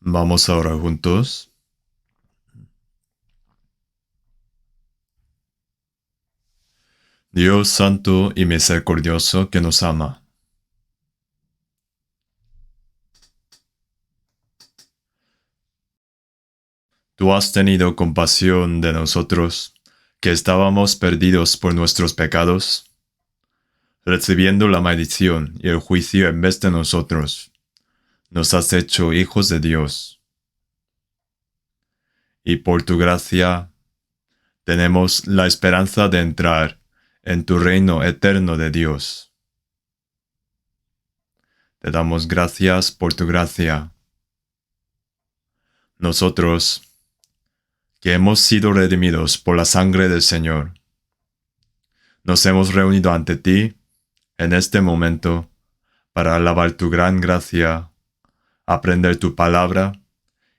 Vamos a orar juntos. Dios santo y misericordioso que nos ama, tú has tenido compasión de nosotros, que estábamos perdidos por nuestros pecados, recibiendo la maldición y el juicio en vez de nosotros. Nos has hecho hijos de Dios, y por tu gracia tenemos la esperanza de entrar en tu reino eterno de Dios. Te damos gracias por tu gracia. Nosotros, que hemos sido redimidos por la sangre del Señor, nos hemos reunido ante ti en este momento para alabar tu gran gracia, aprender tu palabra,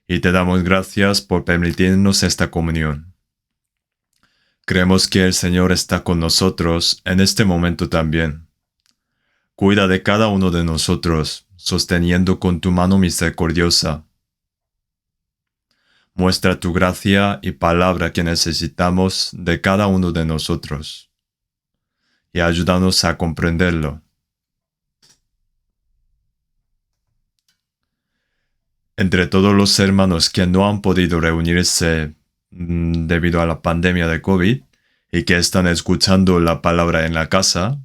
y te damos gracias por permitirnos esta comunión. Creemos que el Señor está con nosotros en este momento también. Cuida de cada uno de nosotros, sosteniendo con tu mano misericordiosa. Muestra tu gracia y palabra que necesitamos de cada uno de nosotros, y ayúdanos a comprenderlo. Entre todos los hermanos que no han podido reunirse debido a la pandemia de COVID y que están escuchando la palabra en la casa,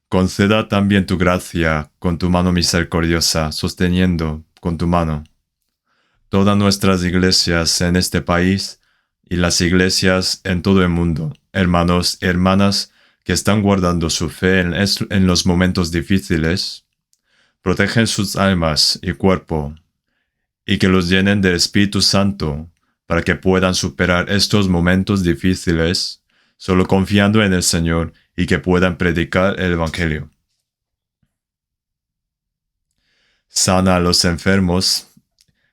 conceda también tu gracia con tu mano misericordiosa, sosteniendo con tu mano todas nuestras iglesias en este país y las iglesias en todo el mundo, hermanos y hermanas que están guardando su fe en los momentos difíciles. Protegen sus almas y cuerpo, y que los llenen del Espíritu Santo para que puedan superar estos momentos difíciles, solo confiando en el Señor y que puedan predicar el Evangelio. Sana a los enfermos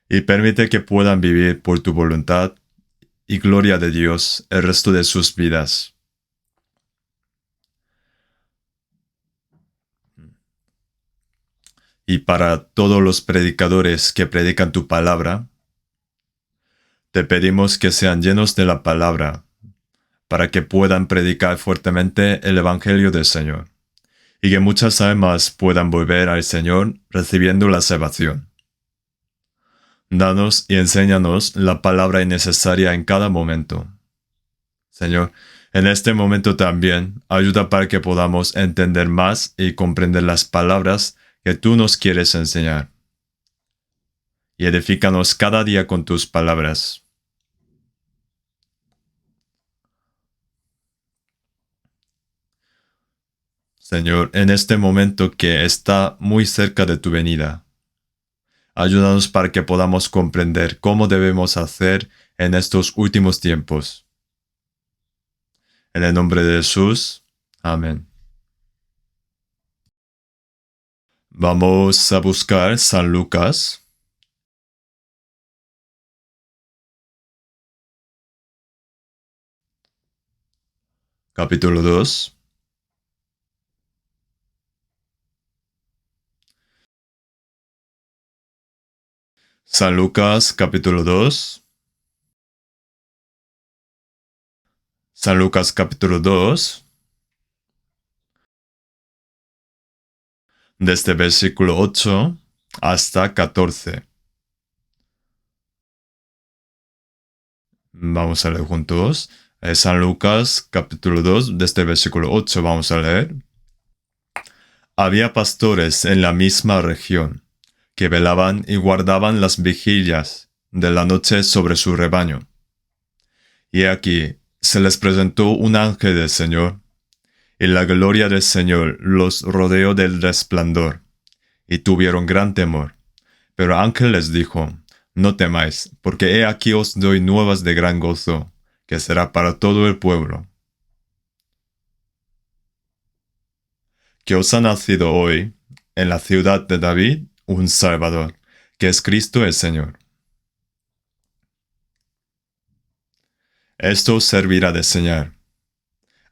y permite que puedan vivir por tu voluntad y gloria de Dios el resto de sus vidas. Y para todos los predicadores que predican tu palabra, te pedimos que sean llenos de la palabra, para que puedan predicar fuertemente el Evangelio del Señor, y que muchas almas puedan volver al Señor recibiendo la salvación. Danos y enséñanos la palabra necesaria en cada momento. Señor, en este momento también ayuda para que podamos entender más y comprender las palabras que tú nos quieres enseñar. Y edifícanos cada día con tus palabras. Señor, en este momento que está muy cerca de tu venida, ayúdanos para que podamos comprender cómo debemos hacer en estos últimos tiempos. En el nombre de Jesús. Amén. Vamos a buscar San Lucas, capítulo 2. San Lucas, capítulo 2. San Lucas, capítulo 2, desde versículo 8 hasta 14. Vamos a leer juntos. San Lucas, capítulo 2, desde versículo 8 vamos a leer. Había pastores en la misma región, que velaban y guardaban las vigilias de la noche sobre su rebaño. Y aquí se les presentó un ángel del Señor, y la gloria del Señor los rodeó del resplandor, y tuvieron gran temor. Pero el ángel les dijo: no temáis, porque he aquí os doy nuevas de gran gozo, que será para todo el pueblo. Que os ha nacido hoy, en la ciudad de David, un Salvador, que es Cristo el Señor. Esto os servirá de señal.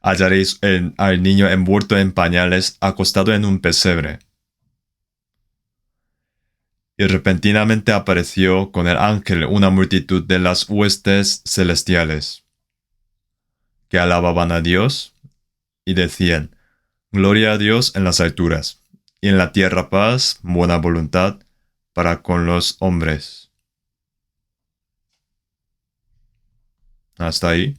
Hallaréis al niño envuelto en pañales, acostado en un pesebre. Y repentinamente apareció con el ángel una multitud de las huestes celestiales, que alababan a Dios y decían, Gloria a Dios en las alturas, y en la tierra paz, buena voluntad para con los hombres. Hasta ahí.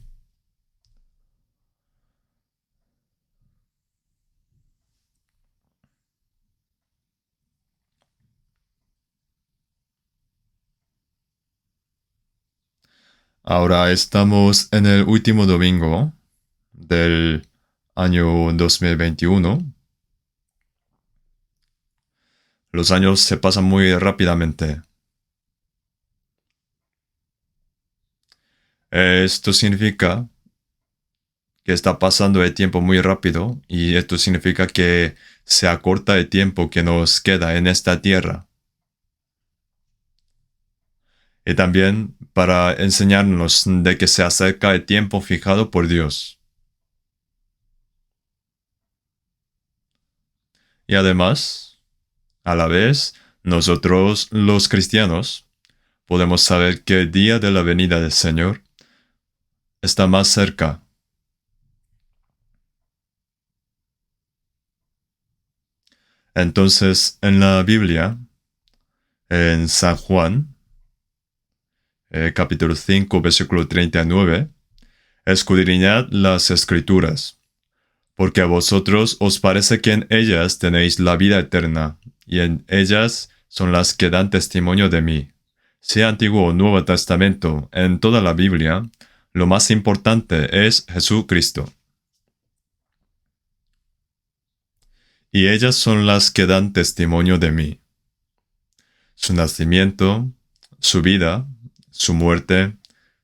Ahora estamos en el último domingo del año 2021. Los años se pasan muy rápidamente. Esto significa que está pasando el tiempo muy rápido y esto significa que se acorta el tiempo que nos queda en esta tierra. Y también para enseñarnos de que se acerca el tiempo fijado por Dios. Y además, a la vez, nosotros los cristianos podemos saber que el día de la venida del Señor está más cerca. Entonces, en la Biblia, en San Juan, capítulo 5, versículo 39, escudriñad las escrituras, porque a vosotros os parece que en ellas tenéis la vida eterna, y en ellas son las que dan testimonio de mí. Sea Antiguo o Nuevo Testamento, en toda la Biblia, lo más importante es Jesucristo. Y ellas son las que dan testimonio de mí. Su nacimiento, su vida, su muerte,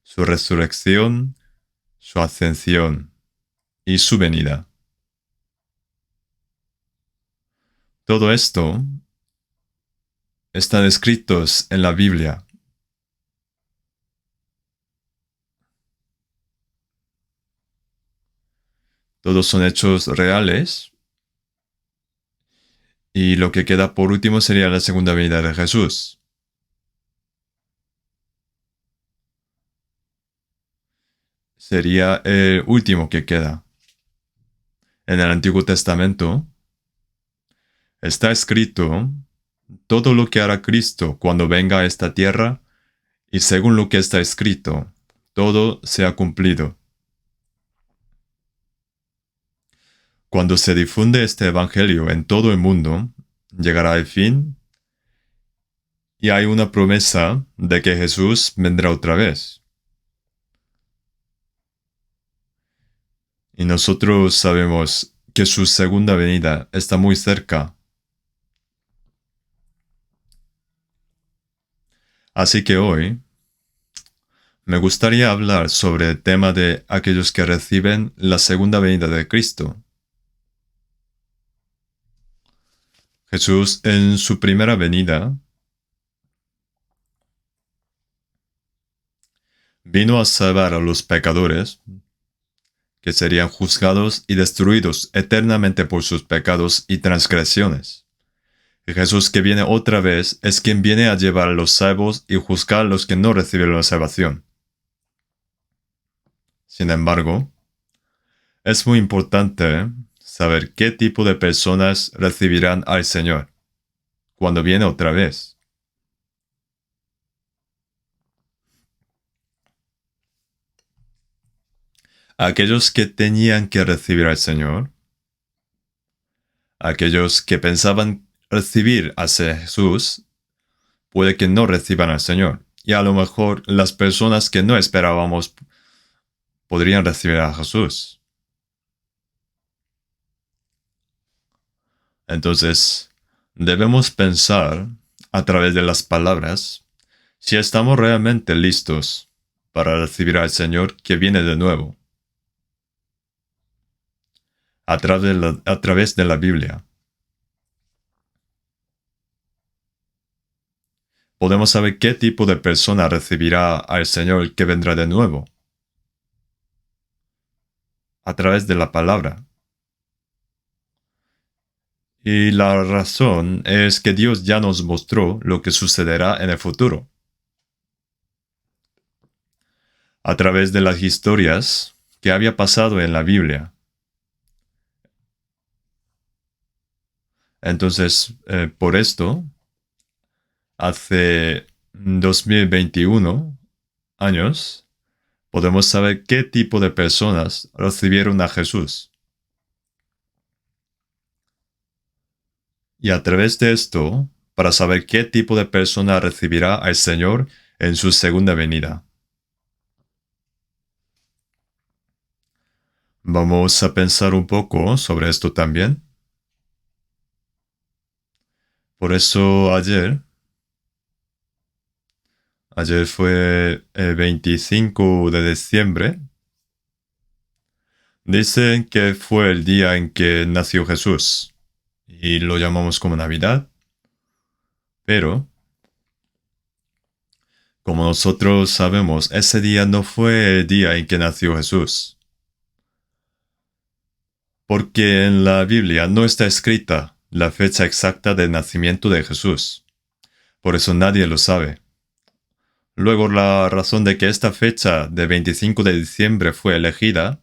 su resurrección, su ascensión y su venida. Todo esto están escritos en la Biblia. Todos son hechos reales. Y lo que queda por último sería la segunda venida de Jesús. Sería el último que queda. En el Antiguo Testamento está escrito todo lo que hará Cristo cuando venga a esta tierra, y según lo que está escrito, todo se ha cumplido. Cuando se difunde este Evangelio en todo el mundo, llegará el fin, y hay una promesa de que Jesús vendrá otra vez. Y nosotros sabemos que su segunda venida está muy cerca. Así que hoy me gustaría hablar sobre el tema de aquellos que reciben la segunda venida de Cristo. Jesús en su primera venida vino a salvar a los pecadores, que serían juzgados y destruidos eternamente por sus pecados y transgresiones. Y Jesús que viene otra vez es quien viene a llevar a los salvos y juzgar a los que no recibieron la salvación. Sin embargo, es muy importante saber qué tipo de personas recibirán al Señor cuando viene otra vez. Aquellos que tenían que recibir al Señor, aquellos que pensaban recibir a Jesús, puede que no reciban al Señor. Y a lo mejor las personas que no esperábamos podrían recibir a Jesús. Entonces, debemos pensar a través de las palabras si estamos realmente listos para recibir al Señor que viene de nuevo. A través de la Biblia. Podemos saber qué tipo de persona recibirá al Señor que vendrá de nuevo. A través de la palabra. Y la razón es que Dios ya nos mostró lo que sucederá en el futuro. A través de las historias que había pasado en la Biblia. Entonces, por esto, hace 2021 años, podemos saber qué tipo de personas recibieron a Jesús. Y a través de esto, para saber qué tipo de persona recibirá al Señor en su segunda venida. Vamos a pensar un poco sobre esto también. Por eso ayer fue el 25 de diciembre, dicen que fue el día en que nació Jesús y lo llamamos como Navidad, pero como nosotros sabemos, ese día no fue el día en que nació Jesús, porque en la Biblia no está escrita la fecha exacta del nacimiento de Jesús, por eso nadie lo sabe. Luego, la razón de que esta fecha de 25 de diciembre fue elegida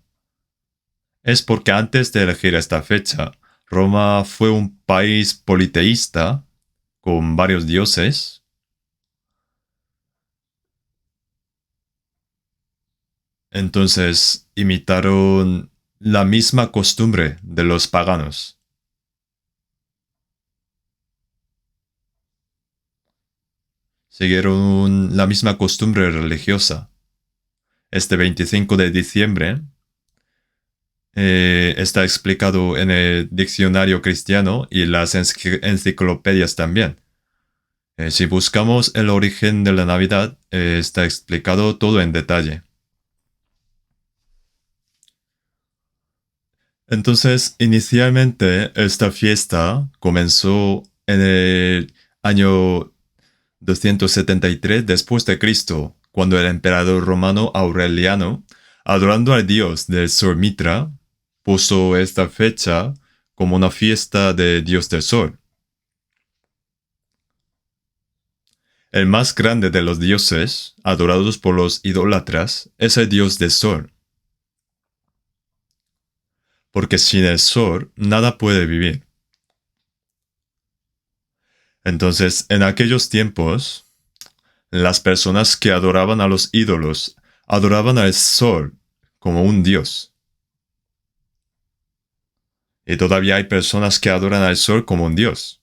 es porque antes de elegir esta fecha, Roma fue un país politeísta con varios dioses. Entonces imitaron la misma costumbre de los paganos. Siguieron la misma costumbre religiosa. Este 25 de diciembre está explicado en el diccionario cristiano y las enciclopedias también. Si buscamos el origen de la Navidad, está explicado todo en detalle. Entonces, inicialmente, esta fiesta comenzó en el año 273 después de Cristo, cuando el emperador romano Aureliano, adorando al dios del sol Mitra, puso esta fecha como una fiesta de dios del sol. El más grande de los dioses, adorados por los idólatras, es el dios del sol. Porque sin el sol nada puede vivir. Entonces, en aquellos tiempos, las personas que adoraban a los ídolos adoraban al sol como un dios. Y todavía hay personas que adoran al sol como un dios.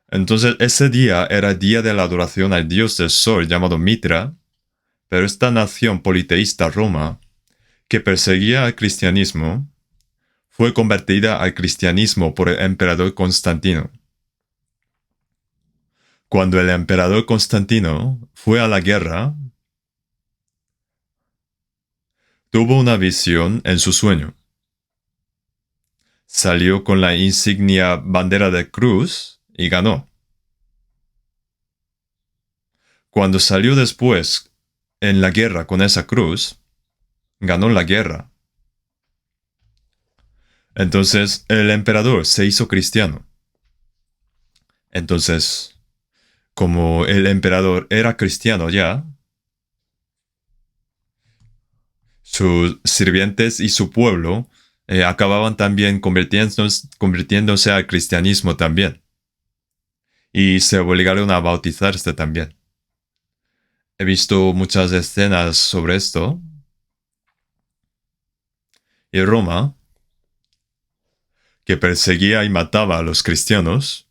Entonces, ese día era día de la adoración al dios del sol llamado Mitra, pero esta nación politeísta Roma, que perseguía al cristianismo, fue convertida al cristianismo por el emperador Constantino. Cuando el emperador Constantino fue a la guerra, tuvo una visión en su sueño. Salió con la insignia bandera de cruz y ganó. Cuando salió después en la guerra con esa cruz, ganó la guerra. Entonces el emperador se hizo cristiano. Entonces, como el emperador era cristiano ya, sus sirvientes y su pueblo acababan también convirtiéndose al cristianismo también. Y se obligaron a bautizarse también. He visto muchas escenas sobre esto. Y Roma, que perseguía y mataba a los cristianos,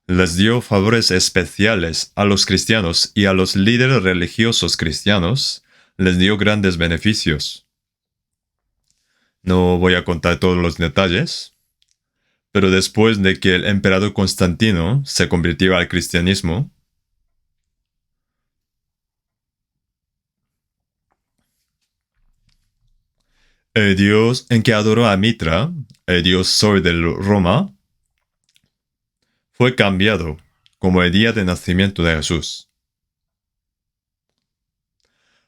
les dio favores especiales a los cristianos y a los líderes religiosos cristianos les dio grandes beneficios. No voy a contar todos los detalles, pero después de que el emperador Constantino se convirtió al cristianismo, el dios en que adoró a Mitra, el dios Sol de Roma, fue cambiado como el día de nacimiento de Jesús.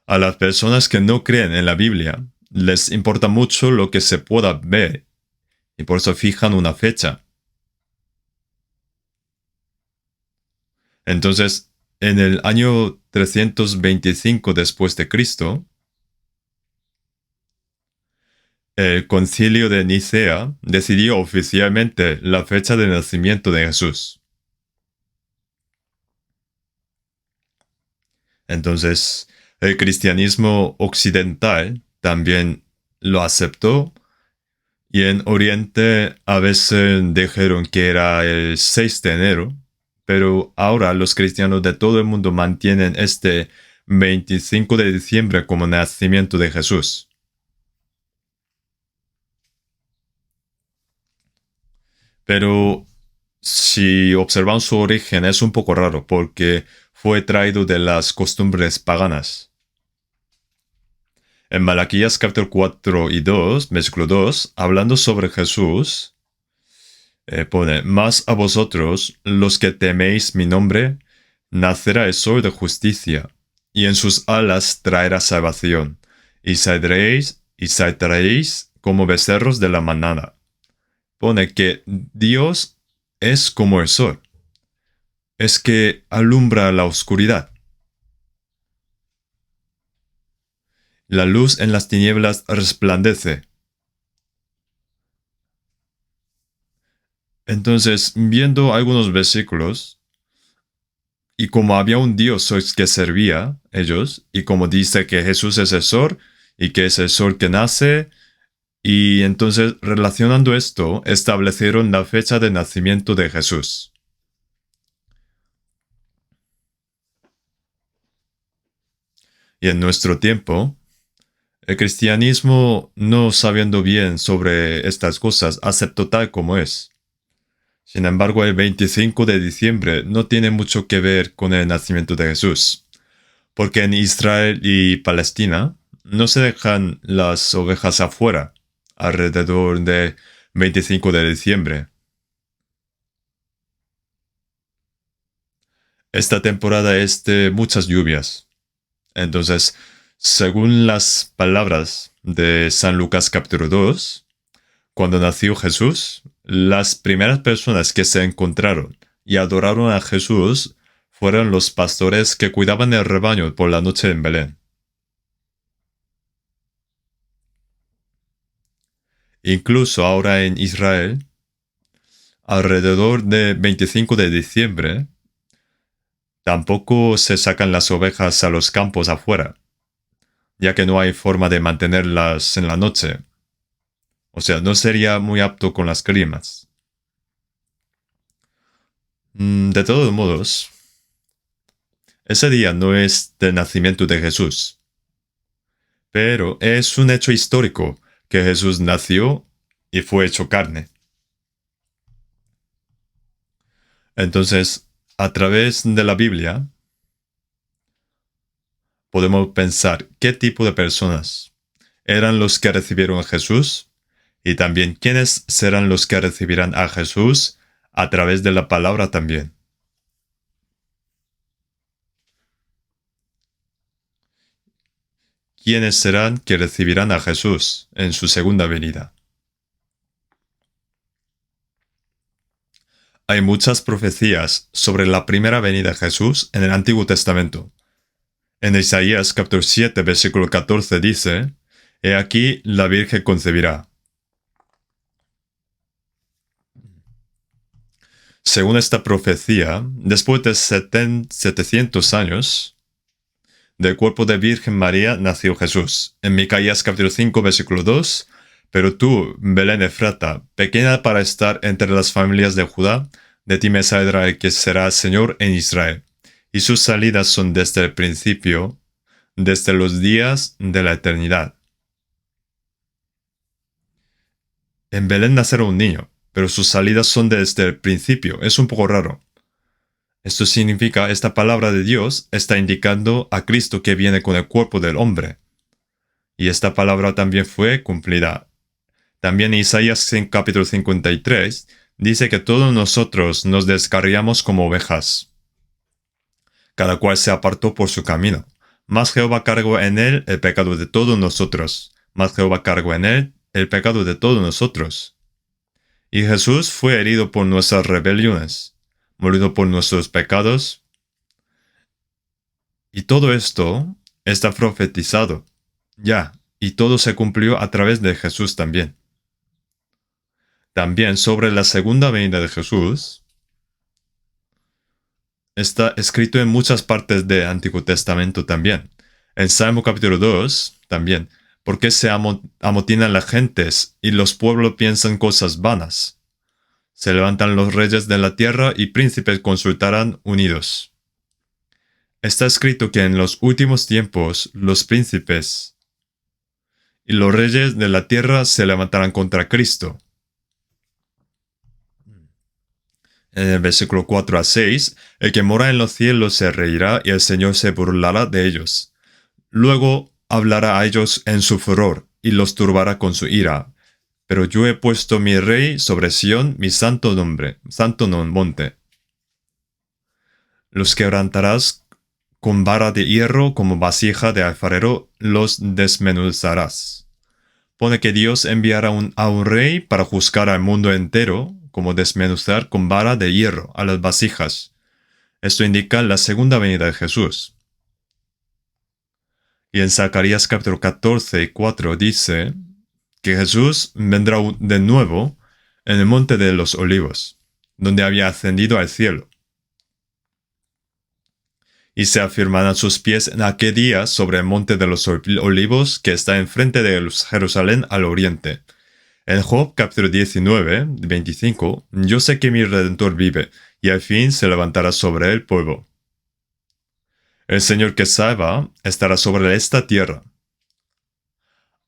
A las personas que no creen en la Biblia, les importa mucho lo que se pueda ver y por eso fijan una fecha. Entonces, en el año 325 después de Cristo, el concilio de Nicea decidió oficialmente la fecha de nacimiento de Jesús. Entonces, el cristianismo occidental también lo aceptó y en Oriente a veces dijeron que era el 6 de enero, pero ahora los cristianos de todo el mundo mantienen este 25 de diciembre como nacimiento de Jesús. Pero si observamos su origen es un poco raro porque fue traído de las costumbres paganas. En Malaquías capítulo 4 y 2, versículo 2, hablando sobre Jesús, pone, mas a vosotros, los que teméis mi nombre, nacerá el sol de justicia, y en sus alas traerá salvación, y saltaréis como becerros de la manada. Pone que Dios es como el sol, es que alumbra la oscuridad. La luz en las tinieblas resplandece. Entonces, viendo algunos versículos, y como había un Dios que servía ellos, y como dice que Jesús es el sol, y que es el sol que nace, y entonces relacionando esto, establecieron la fecha de nacimiento de Jesús. Y en nuestro tiempo, el cristianismo, no sabiendo bien sobre estas cosas, aceptó tal como es. Sin embargo, el 25 de diciembre no tiene mucho que ver con el nacimiento de Jesús, porque en Israel y Palestina no se dejan las ovejas afuera alrededor del 25 de diciembre. Esta temporada es de muchas lluvias. Entonces, según las palabras de San Lucas capítulo 2, cuando nació Jesús, las primeras personas que se encontraron y adoraron a Jesús fueron los pastores que cuidaban el rebaño por la noche en Belén. Incluso ahora en Israel, alrededor del 25 de diciembre, tampoco se sacan las ovejas a los campos afuera, ya que no hay forma de mantenerlas en la noche. O sea, no sería muy apto con las climas. De todos modos, ese día no es del nacimiento de Jesús, pero es un hecho histórico que Jesús nació y fue hecho carne. Entonces, a través de la Biblia, podemos pensar qué tipo de personas eran los que recibieron a Jesús y también quiénes serán los que recibirán a Jesús a través de la palabra también. ¿Quiénes serán que recibirán a Jesús en su segunda venida? Hay muchas profecías sobre la primera venida de Jesús en el Antiguo Testamento. En Isaías capítulo 7, versículo 14 dice, He aquí la Virgen concebirá. Según esta profecía, después de 700 años, del cuerpo de Virgen María nació Jesús. En Micaías capítulo 5, versículo 2, Pero tú, Belén Efrata, pequeña para estar entre las familias de Judá, de ti me saldrá el que será Señor en Israel. Y sus salidas son desde el principio, desde los días de la eternidad. En Belén nacerá un niño, pero sus salidas son desde el principio. Es un poco raro. Esto significa, esta palabra de Dios está indicando a Cristo que viene con el cuerpo del hombre. Y esta palabra también fue cumplida. También Isaías en capítulo 53 dice que todos nosotros nos descarriamos como ovejas. Cada cual se apartó por su camino. Mas Jehová cargó en él el pecado de todos nosotros. Mas Jehová cargó en él el pecado de todos nosotros. Y Jesús fue herido por nuestras rebeliones, molido por nuestros pecados. Y todo esto está profetizado ya, y todo se cumplió a través de Jesús también. También sobre la segunda venida de Jesús está escrito en muchas partes del Antiguo Testamento también. En Salmo capítulo 2 también. ¿Por qué se amotinan las gentes y los pueblos piensan cosas vanas? Se levantan los reyes de la tierra y príncipes consultarán unidos. Está escrito que en los últimos tiempos los príncipes y los reyes de la tierra se levantarán contra Cristo. En el versículo 4 a 6, el que mora en los cielos se reirá y el Señor se burlará de ellos. Luego hablará a ellos en su furor y los turbará con su ira. Pero yo he puesto mi rey sobre Sión, mi santo nombre, santo monte. Los quebrantarás con vara de hierro, como vasija de alfarero, los desmenuzarás. Pone que Dios enviará a un rey para juzgar al mundo entero, como desmenuzar con vara de hierro a las vasijas. Esto indica la segunda venida de Jesús. Y en Zacarías capítulo 14, 4 dice que Jesús vendrá de nuevo en el monte de los olivos, donde había ascendido al cielo. Y se afirmarán sus pies en aquel día sobre el monte de los olivos que está enfrente de Jerusalén al oriente. En Job capítulo 19, 25, yo sé que mi Redentor vive, y al fin se levantará sobre el polvo. El Señor que salva estará sobre esta tierra.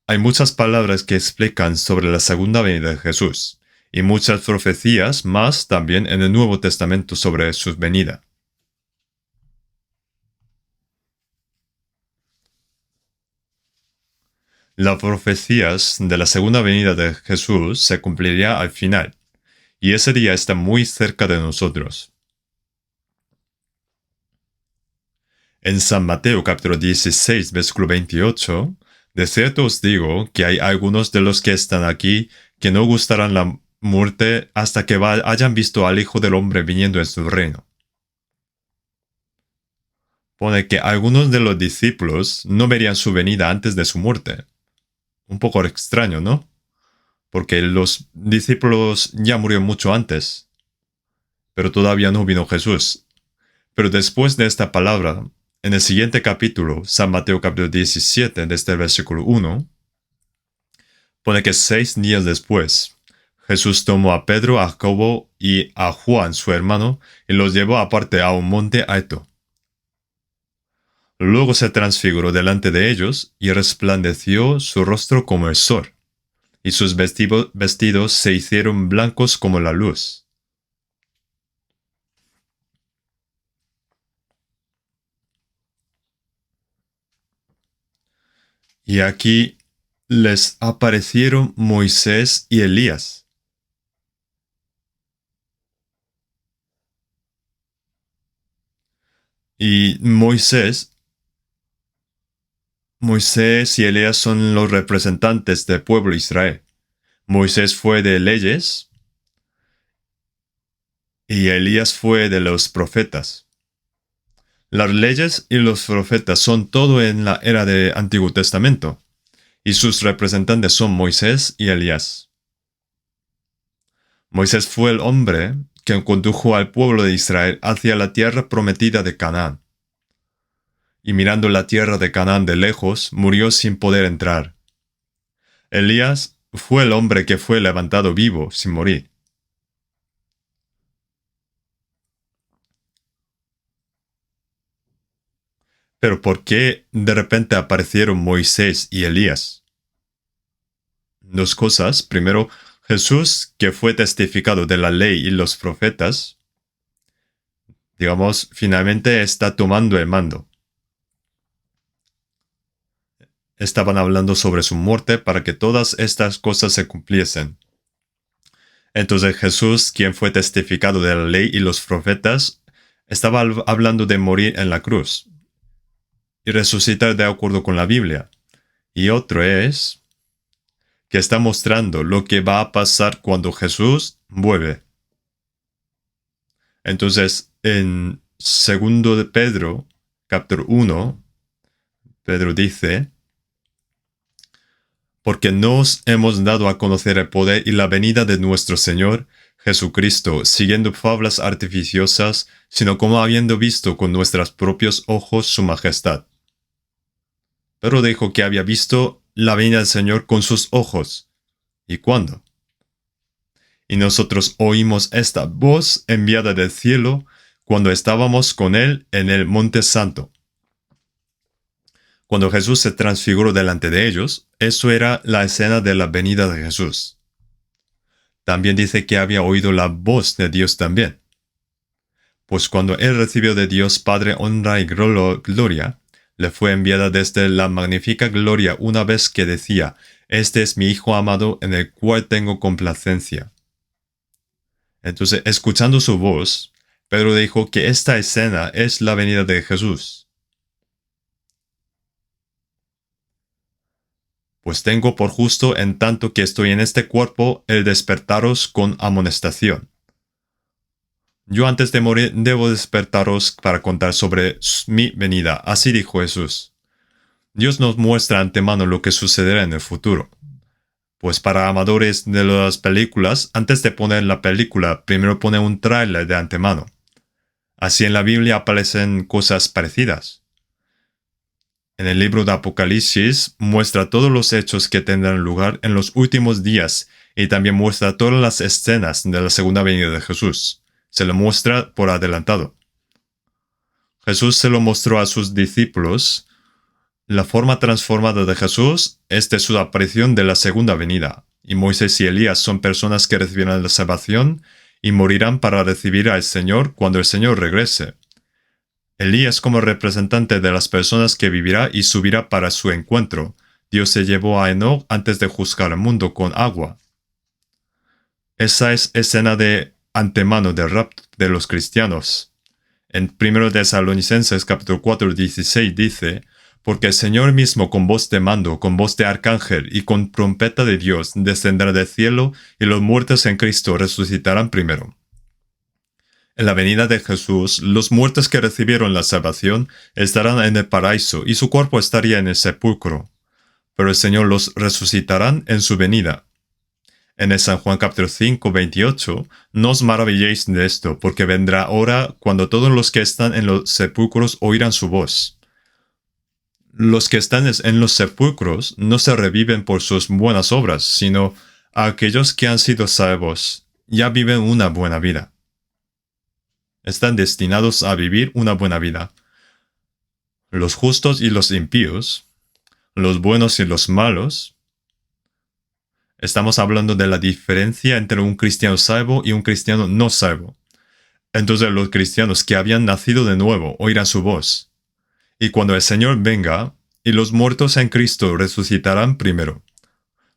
Hay muchas palabras que explican sobre la segunda venida de Jesús, y muchas profecías más también en el Nuevo Testamento sobre su venida. Las profecías de la segunda venida de Jesús se cumpliría al final, y ese día está muy cerca de nosotros. En San Mateo capítulo 16, versículo 28, de cierto os digo que hay algunos de los que están aquí que no gustarán la muerte hasta que hayan visto al Hijo del Hombre viniendo en su reino. Pone que algunos de los discípulos no verían su venida antes de su muerte. Un poco extraño, ¿no? Porque los discípulos ya murieron mucho antes, pero todavía no vino Jesús. Pero después de esta palabra, en el siguiente capítulo, San Mateo capítulo 17, desde el versículo 1, pone que 6 días después, Jesús tomó a Pedro, a Jacobo y a Juan, su hermano, y los llevó aparte a un monte alto. Luego se transfiguró delante de ellos y resplandeció su rostro como el sol, y sus vestidos se hicieron blancos como la luz. Y aquí les aparecieron Moisés y Elías. Y Moisés y Elías son los representantes del pueblo de Israel. Moisés fue de leyes y Elías fue de los profetas. Las leyes y los profetas son todo en la era del Antiguo Testamento, y sus representantes son Moisés y Elías. Moisés fue el hombre que condujo al pueblo de Israel hacia la tierra prometida de Canaán. Y mirando la tierra de Canaán de lejos, murió sin poder entrar. Elías fue el hombre que fue levantado vivo sin morir. Pero ¿por qué de repente aparecieron Moisés y Elías? Dos cosas. Primero, Jesús, que fue testificado de la ley y los profetas, digamos, finalmente está tomando el mando. Estaban hablando sobre su muerte para que todas estas cosas se cumpliesen. Entonces Jesús, quien fue testificado de la ley y los profetas, estaba hablando de morir en la cruz y resucitar de acuerdo con la Biblia. Y otro es que está mostrando lo que va a pasar cuando Jesús vuelve. Entonces, en 2 de Pedro, capítulo 1, Pedro dice, porque nos hemos dado a conocer el poder y la venida de nuestro Señor Jesucristo, siguiendo fábulas artificiosas, sino como habiendo visto con nuestros propios ojos su majestad. Pero dijo que había visto la venida del Señor con sus ojos. ¿Y cuándo? Y nosotros oímos esta voz enviada del cielo cuando estábamos con él en el Monte Santo. Cuando Jesús se transfiguró delante de ellos, eso era la escena de la venida de Jesús. También dice que había oído la voz de Dios también. Pues cuando él recibió de Dios Padre honra y gloria, le fue enviada desde la magnífica gloria una vez que decía, este es mi Hijo amado en el cual tengo complacencia. Entonces, escuchando su voz, Pedro dijo que esta escena es la venida de Jesús. Pues tengo por justo, en tanto que estoy en este cuerpo, el despertaros con amonestación. Yo antes de morir debo despertaros para contar sobre mi venida. Así dijo Jesús. Dios nos muestra antemano lo que sucederá en el futuro. Pues para amadores de las películas, antes de poner la película, primero pone un tráiler de antemano. Así en la Biblia aparecen cosas parecidas. En el libro de Apocalipsis muestra todos los hechos que tendrán lugar en los últimos días y también muestra todas las escenas de la segunda venida de Jesús. Se lo muestra por adelantado. Jesús se lo mostró a sus discípulos. La forma transformada de Jesús es de su aparición de la segunda venida, y Moisés y Elías son personas que recibirán la salvación y morirán para recibir al Señor cuando el Señor regrese. Elías como representante de las personas que vivirá y subirá para su encuentro. Dios se llevó a Enoch antes de juzgar el mundo con agua. Esa es escena de antemano del rapto de los cristianos. En 1 Tesalonicenses capítulo 4, 16 dice, porque el Señor mismo con voz de mando, con voz de arcángel y con trompeta de Dios descenderá del cielo y los muertos en Cristo resucitarán primero. En la venida de Jesús, los muertos que recibieron la salvación estarán en el paraíso y su cuerpo estaría en el sepulcro. Pero el Señor los resucitará en su venida. En el San Juan capítulo 5, 28, no os maravilléis de esto, porque vendrá hora cuando todos los que están en los sepulcros oirán su voz. Los que están en los sepulcros no se reviven por sus buenas obras, sino aquellos que han sido salvos ya viven una buena vida. Están destinados a vivir una buena vida. Los justos y los impíos, los buenos y los malos. Estamos hablando de la diferencia entre un cristiano salvo y un cristiano no salvo. Entonces los cristianos que habían nacido de nuevo oirán su voz. Y cuando el Señor venga, y los muertos en Cristo resucitarán primero.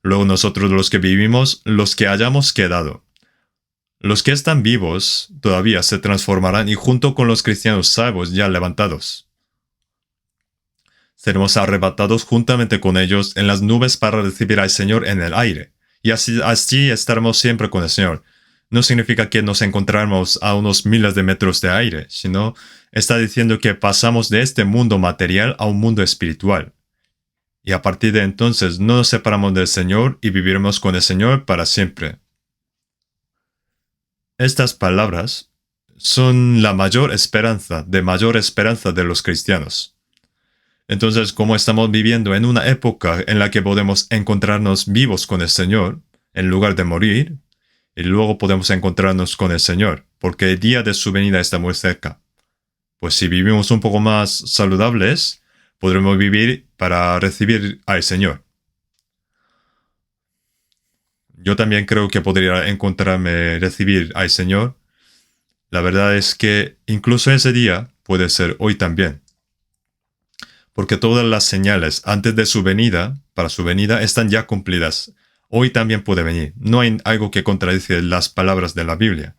Luego nosotros los que vivimos, los que hayamos quedado. Los que están vivos todavía se transformarán y junto con los cristianos salvos ya levantados. Seremos arrebatados juntamente con ellos en las nubes para recibir al Señor en el aire. Y así estaremos siempre con el Señor. No significa que nos encontraremos a unos miles de metros de aire, sino está diciendo que pasamos de este mundo material a un mundo espiritual. Y a partir de entonces no nos separamos del Señor y viviremos con el Señor para siempre. Estas palabras son la mayor esperanza de los cristianos. Entonces, como estamos viviendo en una época en la que podemos encontrarnos vivos con el Señor, en lugar de morir, y luego podemos encontrarnos con el Señor, porque el día de su venida está muy cerca. Pues si vivimos un poco más saludables, podremos vivir para recibir al Señor. Yo también creo que podría recibir al Señor. La verdad es que incluso ese día puede ser hoy también. Porque todas las señales antes de su venida, para su venida, están ya cumplidas. Hoy también puede venir. No hay algo que contradice las palabras de la Biblia.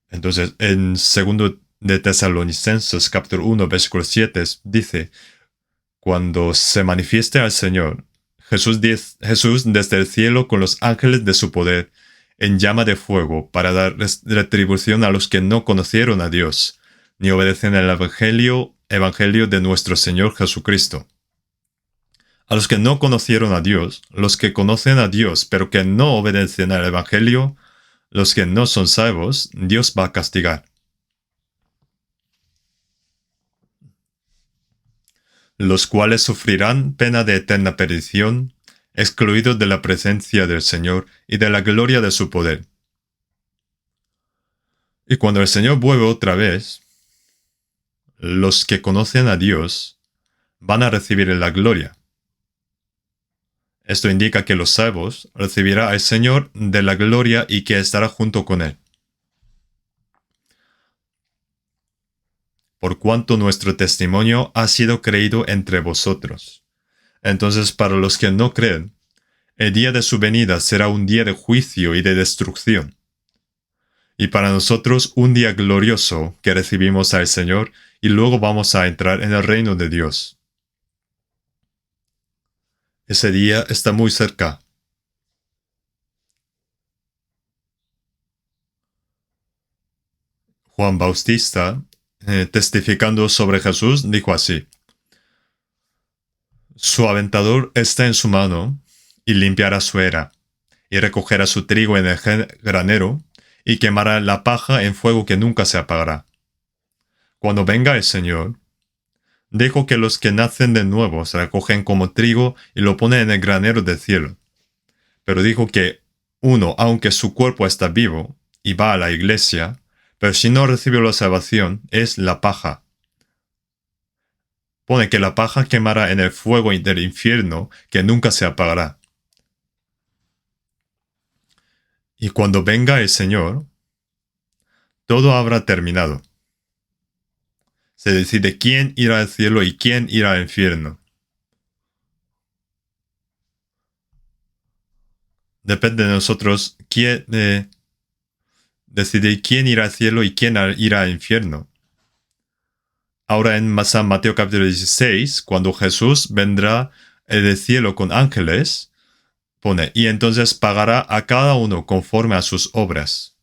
Entonces, en 2 de Tesalonicenses, capítulo 1, versículo 7, dice, cuando se manifieste al Señor, Jesús desde el cielo con los ángeles de su poder, en llama de fuego, para dar retribución a los que no conocieron a Dios, ni obedecen el evangelio de nuestro Señor Jesucristo. A los que no conocieron a Dios, los que conocen a Dios pero que no obedecen al evangelio, los que no son salvos, Dios va a castigar. Los cuales sufrirán pena de eterna perdición, excluidos de la presencia del Señor y de la gloria de su poder. Y cuando el Señor vuelve otra vez, los que conocen a Dios van a recibir la gloria. Esto indica que los salvos recibirán al Señor de la gloria y que estará junto con Él. Por cuanto nuestro testimonio ha sido creído entre vosotros. Entonces, para los que no creen, el día de su venida será un día de juicio y de destrucción. Y para nosotros un día glorioso que recibimos al Señor y luego vamos a entrar en el reino de Dios. Ese día está muy cerca. Juan Bautista, testificando sobre Jesús, dijo así: Su aventador está en su mano, y limpiará su era, y recogerá su trigo en el granero, y quemará la paja en fuego que nunca se apagará. Cuando venga el Señor, dijo que los que nacen de nuevo se recogen como trigo y lo ponen en el granero del cielo. Pero dijo que uno, aunque su cuerpo está vivo y va a la iglesia, pero si no recibió la salvación, es la paja. Pone que la paja quemará en el fuego del infierno que nunca se apagará. Y cuando venga el Señor, todo habrá terminado. Se decide quién irá al cielo y quién irá al infierno. Depende de nosotros decidir quién irá al cielo y quién irá al infierno. Ahora en San Mateo capítulo 16, cuando Jesús vendrá del cielo con ángeles, pone, y entonces pagará a cada uno conforme a sus obras.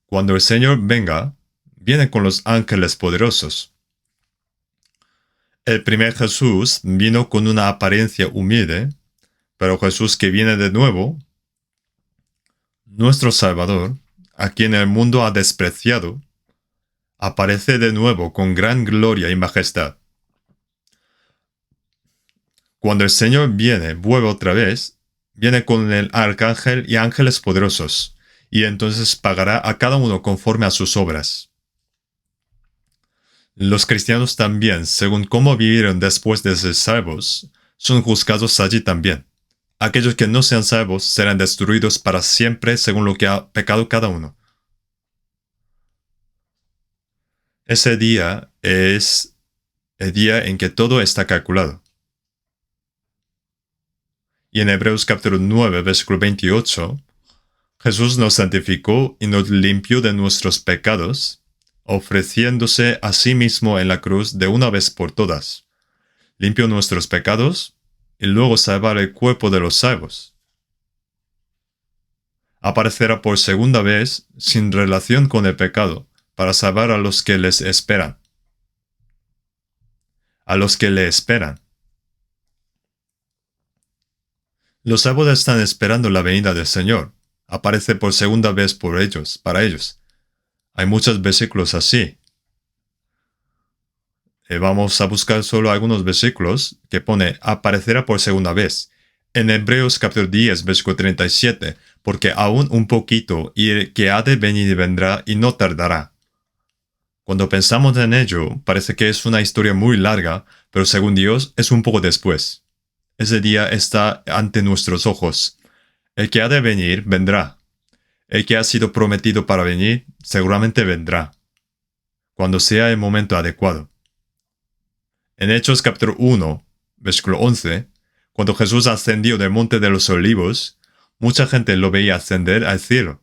Cuando el Señor venga, viene con los ángeles poderosos. El primer Jesús vino con una apariencia humilde, pero Jesús que viene de nuevo, nuestro Salvador, a quien el mundo ha despreciado, aparece de nuevo con gran gloria y majestad. Cuando el Señor vuelve otra vez, viene con el arcángel y ángeles poderosos, y entonces pagará a cada uno conforme a sus obras. Los cristianos también, según cómo vivieron después de ser salvos, son juzgados allí también. Aquellos que no sean salvos serán destruidos para siempre según lo que ha pecado cada uno. Ese día es el día en que todo está calculado. Y en Hebreos capítulo 9, versículo 28, Jesús nos santificó y nos limpió de nuestros pecados, ofreciéndose a sí mismo en la cruz de una vez por todas. Limpió nuestros pecados y luego salvar el cuerpo de los salvos. Aparecerá por segunda vez sin relación con el pecado para salvar a los que les esperan. A los que le esperan. Los salvos están esperando la venida del Señor. Aparece por segunda vez para ellos. Hay muchos versículos así. Vamos a buscar solo algunos versículos que pone aparecerá por segunda vez. En Hebreos capítulo 10, versículo 37, porque aún un poquito y el que ha de venir vendrá y no tardará. Cuando pensamos en ello, parece que es una historia muy larga, pero según Dios es un poco después. Ese día está ante nuestros ojos. El que ha de venir vendrá. El que ha sido prometido para venir seguramente vendrá, cuando sea el momento adecuado. En Hechos capítulo 1, versículo 11, cuando Jesús ascendió del monte de los olivos, mucha gente lo veía ascender al cielo.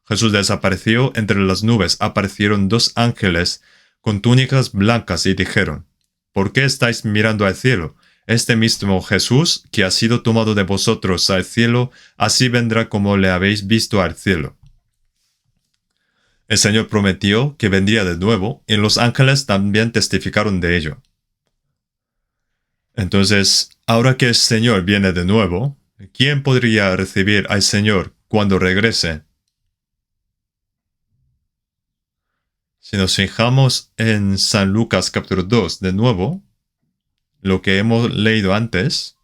Jesús desapareció entre las nubes, aparecieron dos ángeles con túnicas blancas y dijeron, ¿por qué estáis mirando al cielo? este mismo Jesús, que ha sido tomado de vosotros al cielo, así vendrá como le habéis visto al cielo. El Señor prometió que vendría de nuevo, y los ángeles también testificaron de ello. Entonces, ahora que el Señor viene de nuevo, ¿quién podría recibir al Señor cuando regrese? Si nos fijamos en San Lucas capítulo 2 de nuevo, lo que hemos leído antes,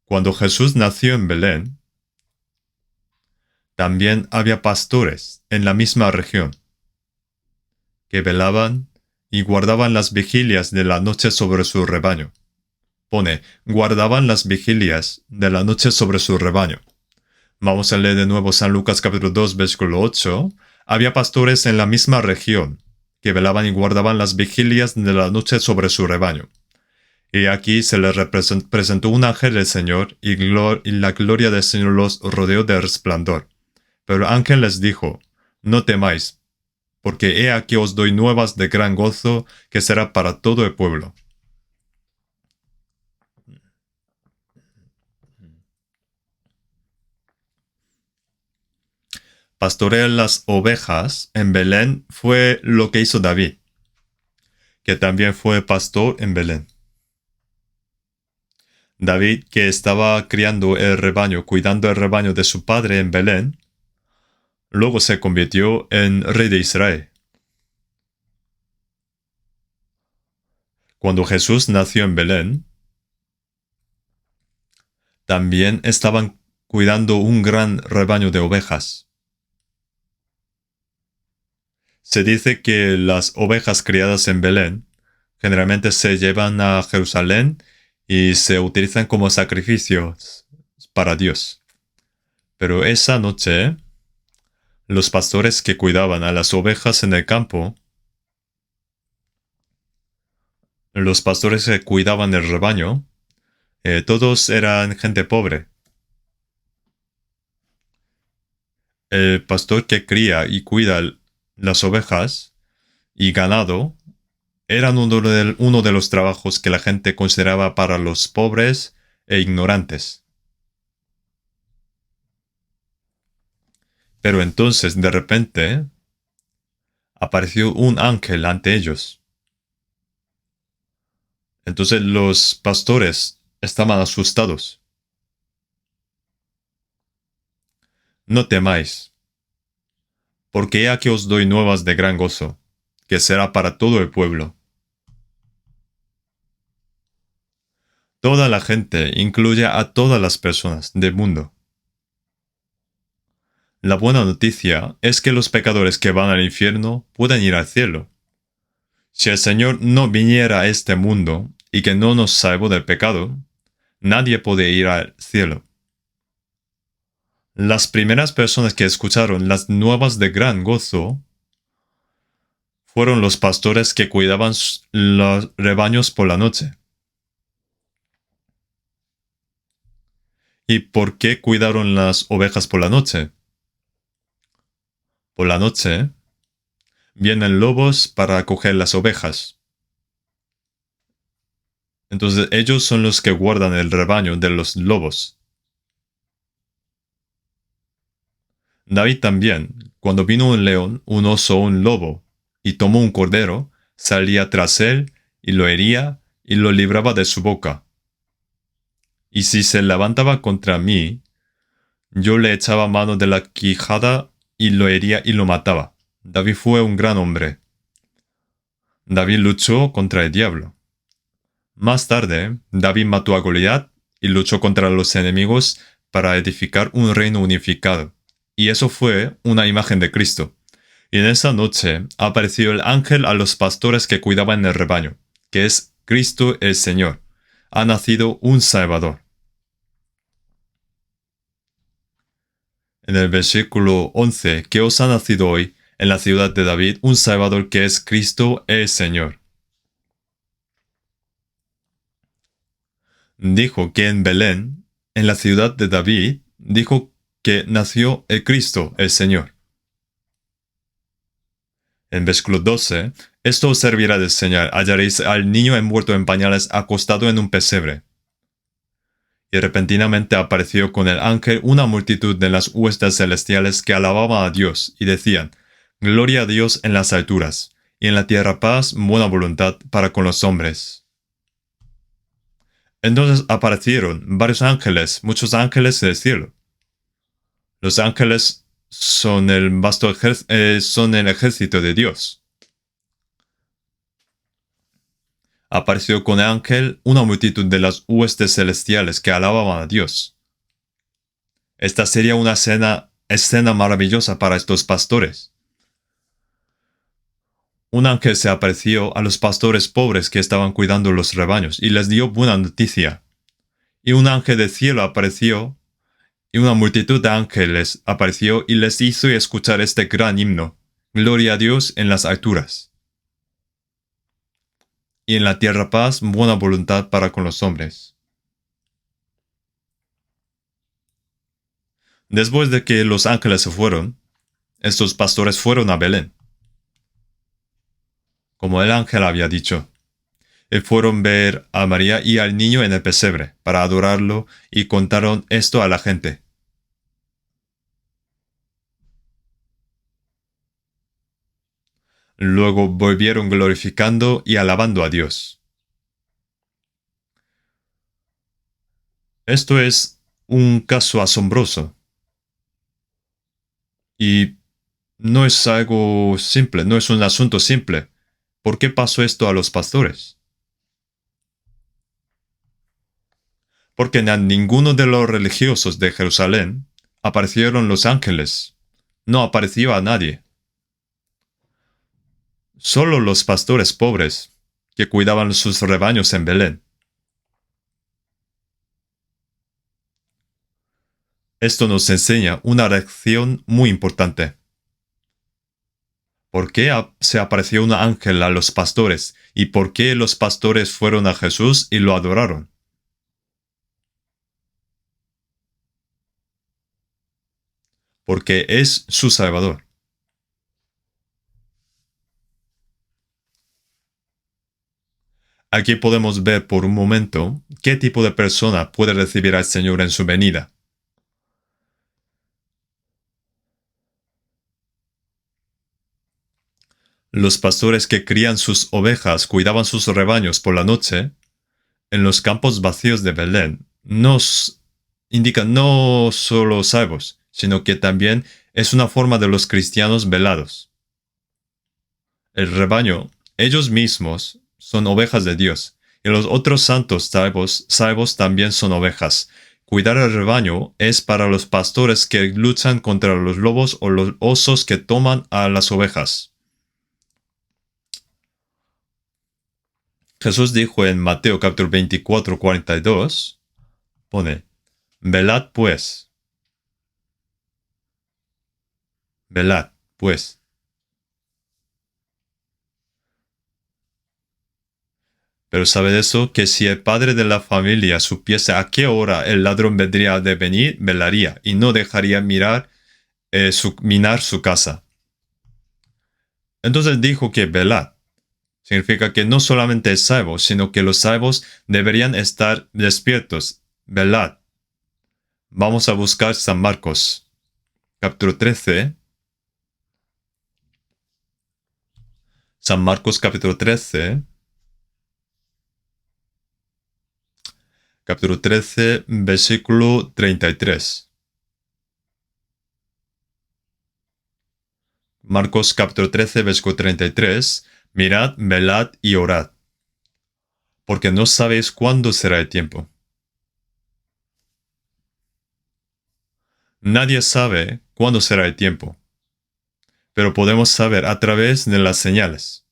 cuando Jesús nació en Belén, también había pastores en la misma región que velaban y guardaban las vigilias de la noche sobre su rebaño. Pone, guardaban las vigilias de la noche sobre su rebaño. Vamos a leer de nuevo San Lucas capítulo 2, versículo 8. Había pastores en la misma región que velaban y guardaban las vigilias de la noche sobre su rebaño. Y aquí se les presentó un ángel del Señor, y la gloria del Señor los rodeó de resplandor. Pero el ángel les dijo, no temáis, porque he aquí os doy nuevas de gran gozo, que será para todo el pueblo. Pastorear las ovejas en Belén fue lo que hizo David, que también fue pastor en Belén. David, que estaba criando el rebaño, cuidando el rebaño de su padre en Belén, luego se convirtió en rey de Israel. Cuando Jesús nació en Belén, también estaban cuidando un gran rebaño de ovejas. Se dice que las ovejas criadas en Belén generalmente se llevan a Jerusalén y se utilizan como sacrificios para Dios. Pero esa noche, los pastores que cuidaban a las ovejas en el campo, los pastores que cuidaban el rebaño, todos eran gente pobre. El pastor que cría y cuida las ovejas y ganado eran uno de los trabajos que la gente consideraba para los pobres e ignorantes. Pero entonces, de repente, apareció un ángel ante ellos. Entonces los pastores estaban asustados. No temáis, porque he aquí os doy nuevas de gran gozo, que será para todo el pueblo. Toda la gente incluye a todas las personas del mundo. La buena noticia es que los pecadores que van al infierno pueden ir al cielo. Si el Señor no viniera a este mundo y que no nos salvó del pecado, nadie puede ir al cielo. Las primeras personas que escucharon las nuevas de gran gozo fueron los pastores que cuidaban los rebaños por la noche. ¿Y por qué cuidaron las ovejas por la noche? Por la noche vienen lobos para coger las ovejas. Entonces ellos son los que guardan el rebaño de los lobos. David también, cuando vino un león, un oso o un lobo, y tomó un cordero, salía tras él, y lo hería, y lo libraba de su boca. Y si se levantaba contra mí, yo le echaba mano de la quijada, y lo hería y lo mataba. David fue un gran hombre. David luchó contra el diablo. Más tarde, David mató a Goliat y luchó contra los enemigos para edificar un reino unificado. Y eso fue una imagen de Cristo. Y en esa noche apareció el ángel a los pastores que cuidaban el rebaño, que es Cristo el Señor. Ha nacido un Salvador. En el versículo 11, que os ha nacido hoy en la ciudad de David un Salvador que es Cristo el Señor. Dijo que en Belén, en la ciudad de David, dijo que nació el Cristo, el Señor. En versículo 12, Esto os servirá de señal. Hallaréis al niño envuelto en pañales acostado en un pesebre. Y repentinamente apareció con el ángel una multitud de las huestes celestiales que alababan a Dios y decían: Gloria a Dios en las alturas, y en la tierra paz, buena voluntad para con los hombres. Entonces aparecieron varios ángeles, muchos ángeles del cielo. Los ángeles son son el ejército de Dios. Apareció con el ángel una multitud de las huestes celestiales que alababan a Dios. Esta sería una escena maravillosa para estos pastores. Un ángel se apareció a los pastores pobres que estaban cuidando los rebaños y les dio buena noticia. Y un ángel del cielo apareció, y una multitud de ángeles apareció y les hizo escuchar este gran himno: Gloria a Dios en las alturas. Y en la tierra paz, buena voluntad para con los hombres. Después de que los ángeles se fueron, estos pastores fueron a Belén, como el ángel había dicho, y fueron ver a María y al niño en el pesebre para adorarlo, y contaron esto a la gente. Luego volvieron glorificando y alabando a Dios. Esto es un caso asombroso. Y no es algo simple, no es un asunto simple. ¿Por qué pasó esto a los pastores? Porque en ninguno de los religiosos de Jerusalén aparecieron los ángeles. No apareció a nadie. Solo los pastores pobres, que cuidaban sus rebaños en Belén. Esto nos enseña una lección muy importante. ¿Por qué se apareció un ángel a los pastores? ¿Y por qué los pastores fueron a Jesús y lo adoraron? Porque es su Salvador. Aquí podemos ver por un momento qué tipo de persona puede recibir al Señor en su venida. Los pastores que crían sus ovejas cuidaban sus rebaños por la noche en los campos vacíos de Belén. Nos indican no solo salvos, sino que también es una forma de los cristianos velados. El rebaño, ellos mismos, son ovejas de Dios, y los otros santos salvos también son ovejas. Cuidar el rebaño es para los pastores que luchan contra los lobos o los osos que toman a las ovejas. Jesús dijo en Mateo capítulo 24, 42, pone: velad pues. Velad pues. Pero sabed eso, que si el padre de la familia supiese a qué hora el ladrón vendría de venir, velaría y no dejaría minar su casa. Entonces dijo que velad. Significa que no solamente es salvo, sino que los salvos deberían estar despiertos. Velad. Vamos a buscar San Marcos, capítulo 13. San Marcos, capítulo 13. Capítulo 13, versículo 33. Marcos, capítulo 13, versículo 33. Mirad, velad y orad, porque no sabéis cuándo será el tiempo. Nadie sabe cuándo será el tiempo, pero podemos saber a través de las señales.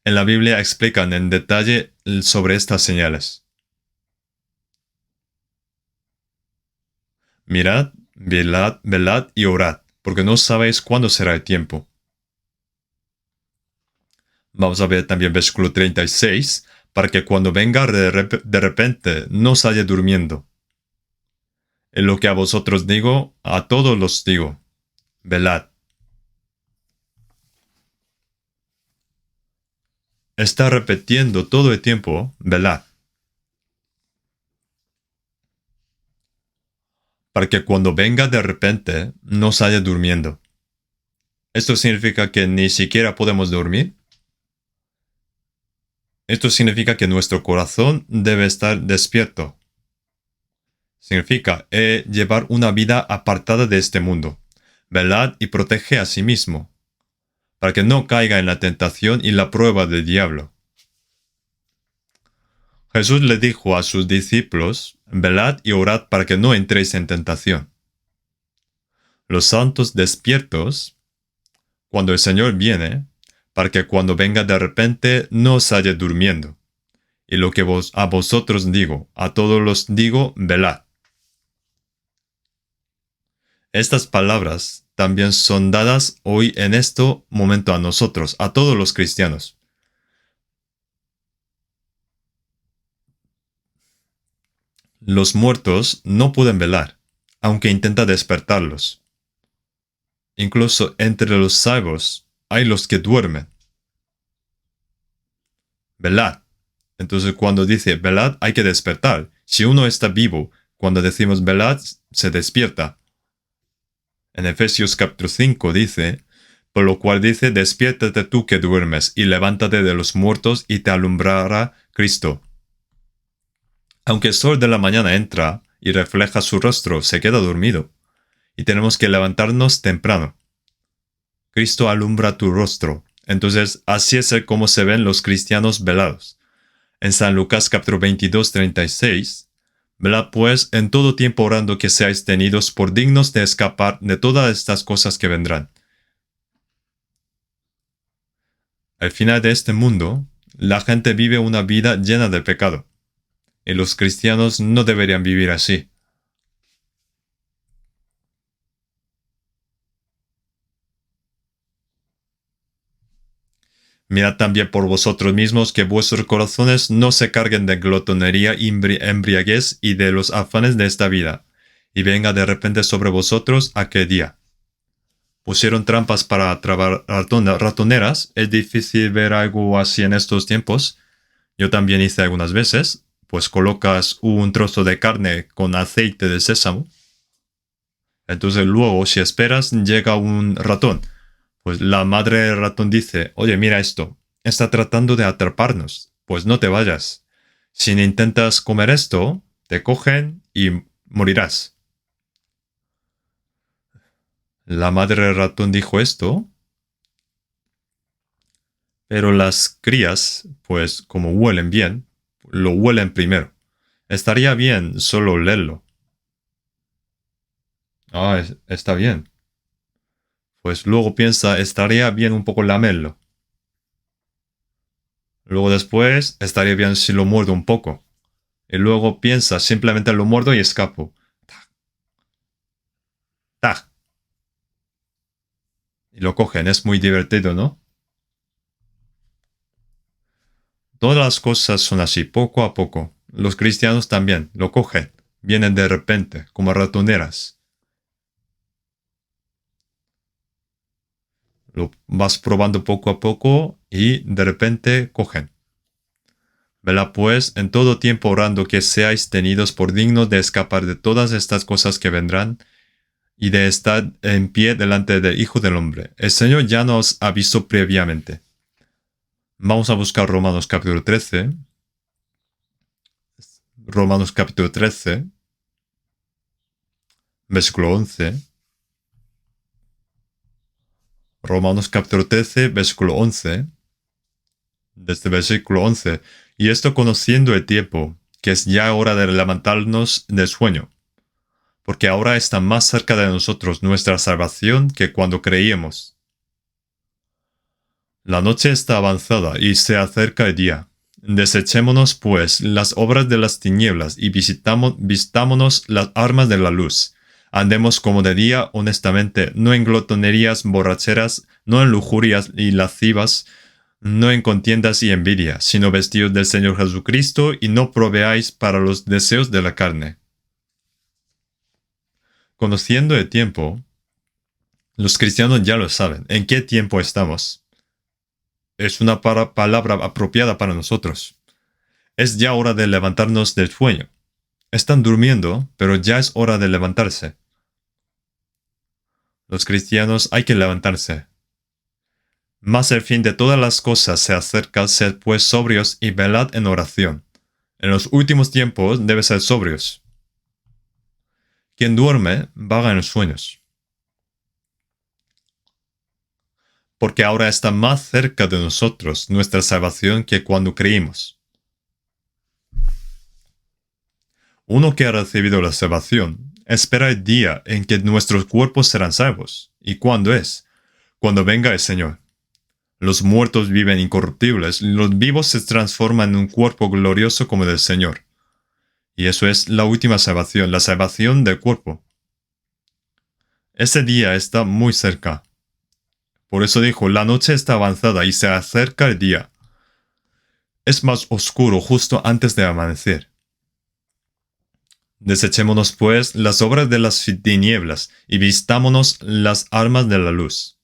En la Biblia explican en detalle sobre estas señales. Mirad, velad y orad, porque no sabéis cuándo será el tiempo. Vamos a ver también versículo 36, para que cuando venga de repente no os halle durmiendo. En lo que a vosotros digo, a todos los digo: velad. está repitiendo todo el tiempo, velad. Para que cuando venga de repente no se haya durmiendo. ¿Esto significa que ni siquiera podemos dormir? Esto significa que nuestro corazón debe estar despierto. Significa llevar una vida apartada de este mundo. Velad y protege a sí mismo, para que no caiga en la tentación y la prueba del diablo. Jesús le dijo a sus discípulos, velad y orad para que no entréis en tentación. Los santos despiertos, cuando el Señor viene, para que cuando venga de repente no os haya durmiendo. Y lo que a vosotros digo, a todos los digo, velad. Estas palabras también son dadas hoy en este momento a nosotros, a todos los cristianos. Los muertos no pueden velar, aunque intenta despertarlos. Incluso entre los salvos hay los que duermen. Velad. Entonces cuando dice velad hay que despertar. Si uno está vivo, cuando decimos velad, se despierta. En Efesios capítulo 5 dice, por lo cual dice, despiértate tú que duermes, y levántate de los muertos, y te alumbrará Cristo. Aunque el sol de la mañana entra y refleja su rostro, se queda dormido, y tenemos que levantarnos temprano. Cristo alumbra tu rostro. Entonces, así es como se ven los cristianos velados. En San Lucas capítulo 22, 36, velad pues en todo tiempo orando que seáis tenidos por dignos de escapar de todas estas cosas que vendrán. Al final de este mundo, la gente vive una vida llena de pecado, y los cristianos no deberían vivir así. Mirad también por vosotros mismos que vuestros corazones no se carguen de glotonería y embriaguez y de los afanes de esta vida, y venga de repente sobre vosotros aquel día. Pusieron trampas para trabar ratoneras. Es difícil ver algo así en estos tiempos. Yo también hice algunas veces. Pues colocas un trozo de carne con aceite de sésamo. Entonces luego, si esperas, llega un ratón. Pues la madre del ratón dice, oye, mira esto, está tratando de atraparnos, pues no te vayas. Si intentas comer esto, te cogen y morirás. La madre del ratón dijo esto, pero las crías, pues como huelen bien, lo huelen primero. Estaría bien solo olerlo. Está bien. Pues luego piensa, estaría bien un poco lamerlo. Luego después, estaría bien si lo muerdo un poco. Y luego piensa, simplemente lo muerdo y escapo. ¡Tac! Y lo cogen, es muy divertido, ¿no? Todas las cosas son así, poco a poco. Los cristianos también lo cogen, vienen de repente, como ratoneras. Lo vas probando poco a poco y de repente cogen. Velad pues en todo tiempo orando que seáis tenidos por dignos de escapar de todas estas cosas que vendrán y de estar en pie delante del Hijo del Hombre. El Señor ya nos avisó previamente. Vamos a buscar Romanos capítulo 13. Romanos capítulo 13, versículo 11. Romanos capítulo 13, versículo 11. Desde versículo 11. Y esto conociendo el tiempo, que es ya hora de levantarnos del sueño, porque ahora está más cerca de nosotros nuestra salvación que cuando creíamos. La noche está avanzada y se acerca el día. Desechémonos, pues, las obras de las tinieblas y vistámonos las armas de la luz. Andemos como de día honestamente, no en glotonerías borracheras, no en lujurias y lascivas, no en contiendas y envidia, sino vestidos del Señor Jesucristo y no proveáis para los deseos de la carne. Conociendo el tiempo, los cristianos ya lo saben. ¿En qué tiempo estamos? es una palabra apropiada para nosotros. Es ya hora de levantarnos del sueño. Están durmiendo, pero ya es hora de levantarse. Los cristianos hay que levantarse. Mas el fin de todas las cosas se acerca, sed pues sobrios y velad en oración. En los últimos tiempos debe ser sobrios. Quien duerme, vaga en los sueños. Porque ahora está más cerca de nosotros nuestra salvación que cuando creímos. Uno que ha recibido la salvación espera el día en que nuestros cuerpos serán salvos. ¿Y cuándo es? Cuando venga el Señor. Los muertos viven incorruptibles, los vivos se transforman en un cuerpo glorioso como el del Señor. Y eso es la última salvación, la salvación del cuerpo. Ese día está muy cerca. Por eso dijo, la noche está avanzada y se acerca el día. Es más oscuro justo antes de amanecer. Desechémonos pues las obras de las tinieblas y vistámonos las armas de la luz.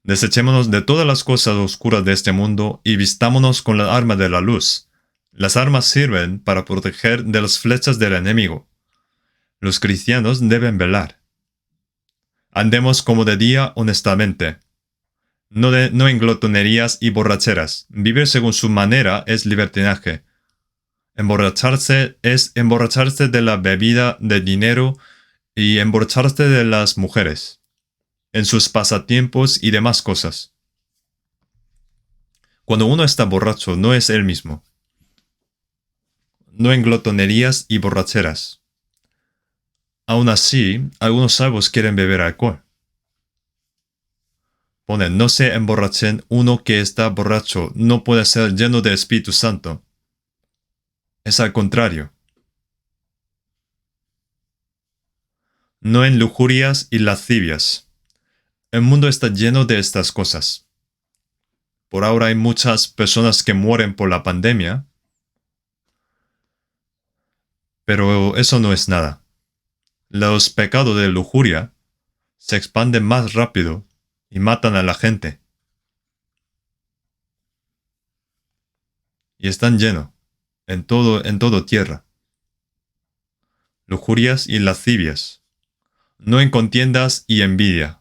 Desechémonos de todas las cosas oscuras de este mundo y vistámonos con las armas de la luz. Las armas sirven para proteger de las flechas del enemigo. Los cristianos deben velar. Andemos como de día honestamente. No en glotonerías y borracheras. Vivir según su manera es libertinaje. Emborracharse es emborracharse de la bebida, de dinero y emborracharse de las mujeres, en sus pasatiempos y demás cosas. Cuando uno está borracho no es él mismo. No en glotonerías y borracheras. Aún así, algunos salvos quieren beber alcohol. Ponen, no se emborrachen, uno que está borracho no puede ser lleno de Espíritu Santo. Es al contrario. No en lujurias y lascivias. El mundo está lleno de estas cosas. Por ahora hay muchas personas que mueren por la pandemia, pero eso no es nada. Los pecados de lujuria se expanden más rápido y matan a la gente. Y están llenos, en todo tierra. Lujurias y lascivias. No en contiendas y envidia.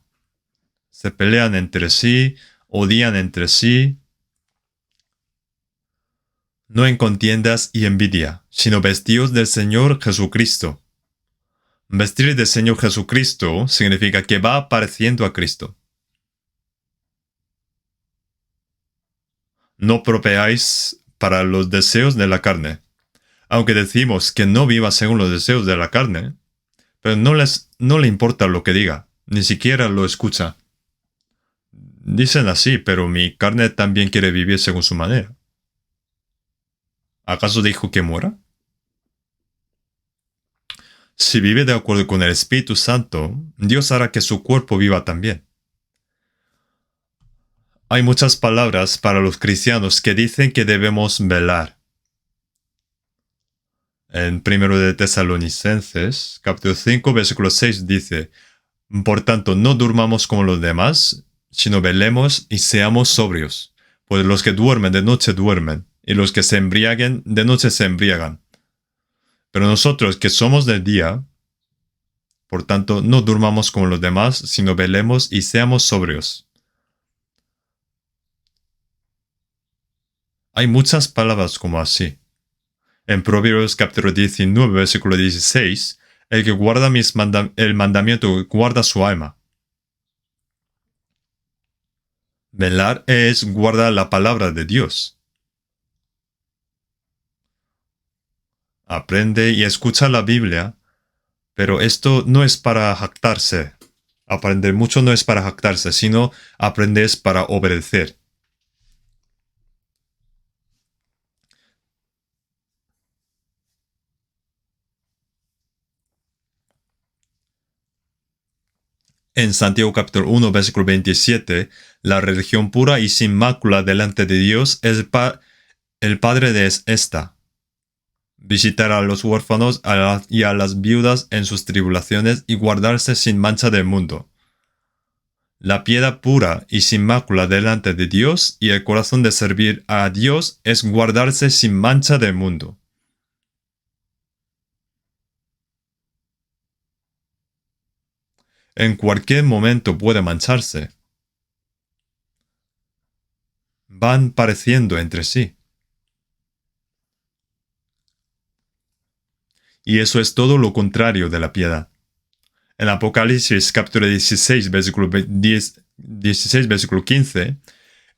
Se pelean entre sí, odian entre sí. No en contiendas y envidia, sino vestidos del Señor Jesucristo. Vestir del Señor Jesucristo significa que va apareciendo a Cristo. No proveáis para los deseos de la carne. Aunque decimos que no viva según los deseos de la carne, pero no le importa lo que diga, ni siquiera lo escucha. Dicen así, pero mi carne también quiere vivir según su manera. ¿Acaso dijo que muera? Si vive de acuerdo con el Espíritu Santo, Dios hará que su cuerpo viva también. Hay muchas palabras para los cristianos que dicen que debemos velar. En 1 de Tesalonicenses, capítulo 5, versículo 6 dice, por tanto, no durmamos como los demás, sino velemos y seamos sobrios, pues los que duermen de noche duermen, y los que se embriaguen de noche se embriagan. Pero nosotros que somos del día, por tanto, no durmamos como los demás, sino velemos y seamos sobrios. Hay muchas palabras como así. En Proverbios capítulo 19, versículo 16, el que guarda el mandamiento guarda su alma. Velar es guardar la palabra de Dios. Aprende y escucha la Biblia, pero esto no es para jactarse. Aprender mucho no es para jactarse, sino aprender para obedecer. En Santiago capítulo 1, versículo 27, la religión pura y sin mácula delante de Dios es el Padre de esta. Visitar a los huérfanos y a las viudas en sus tribulaciones y guardarse sin mancha del mundo. La piedad pura y sin mácula delante de Dios y el corazón de servir a Dios es guardarse sin mancha del mundo. En cualquier momento puede mancharse. Van pareciendo entre sí. Y eso es todo lo contrario de la piedad. En Apocalipsis capítulo 16, versículo 16, versículo 15,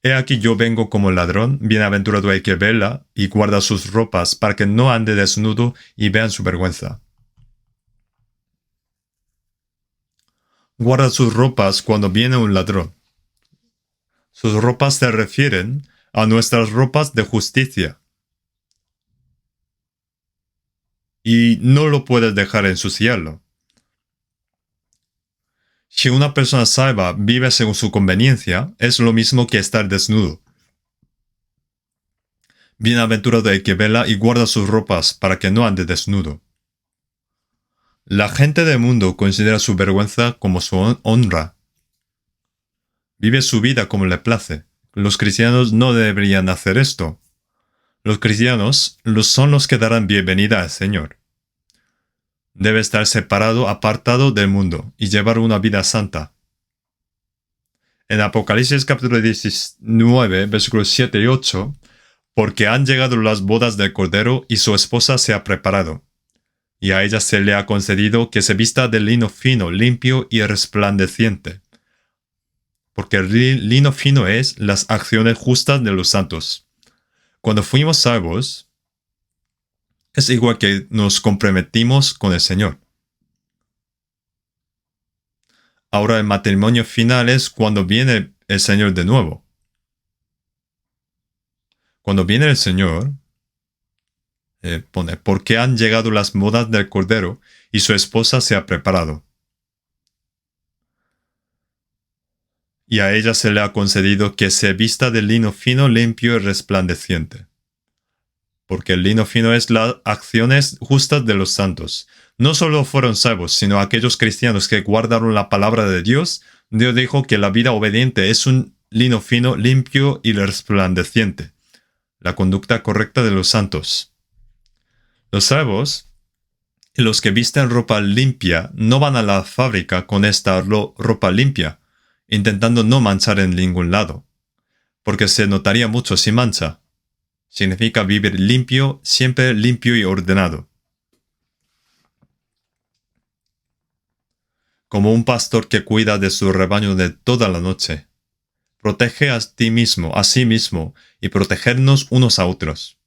He aquí yo vengo como ladrón, bienaventurado el que vela y guarda sus ropas para que no ande desnudo y vean su vergüenza. Guarda sus ropas cuando viene un ladrón. Sus ropas se refieren a nuestras ropas de justicia. Y no lo puedes dejar ensuciarlo. Si una persona salva vive según su conveniencia, es lo mismo que estar desnudo. Bienaventurado el que vela y guarda sus ropas para que no ande desnudo. La gente del mundo considera su vergüenza como su honra. Vive su vida como le place. Los cristianos no deberían hacer esto. Los cristianos son los que darán bienvenida al Señor. Debe estar separado, apartado del mundo y llevar una vida santa. En Apocalipsis capítulo 19, versículos 7 y 8, porque han llegado las bodas del Cordero y su esposa se ha preparado. Y a ella se le ha concedido que se vista de lino fino, limpio y resplandeciente. Porque el lino fino es las acciones justas de los santos. Cuando fuimos salvos, es igual que nos comprometimos con el Señor. Ahora el matrimonio final es cuando viene el Señor de nuevo. Cuando viene el Señor, pone, porque han llegado las bodas del Cordero y su esposa se ha preparado. Y a ella se le ha concedido que se vista de lino fino, limpio y resplandeciente. Porque el lino fino es las acciones justas de los santos. No solo fueron salvos, sino aquellos cristianos que guardaron la palabra de Dios. Dios dijo que la vida obediente es un lino fino, limpio y resplandeciente. La conducta correcta de los santos. Los salvos y los que visten ropa limpia no van a la fábrica con esta ropa limpia, intentando no manchar en ningún lado, porque se notaría mucho si mancha. Significa vivir limpio, siempre limpio y ordenado. Como un pastor que cuida de su rebaño de toda la noche. Protege a ti mismo, a sí mismo, y protegernos unos a otros.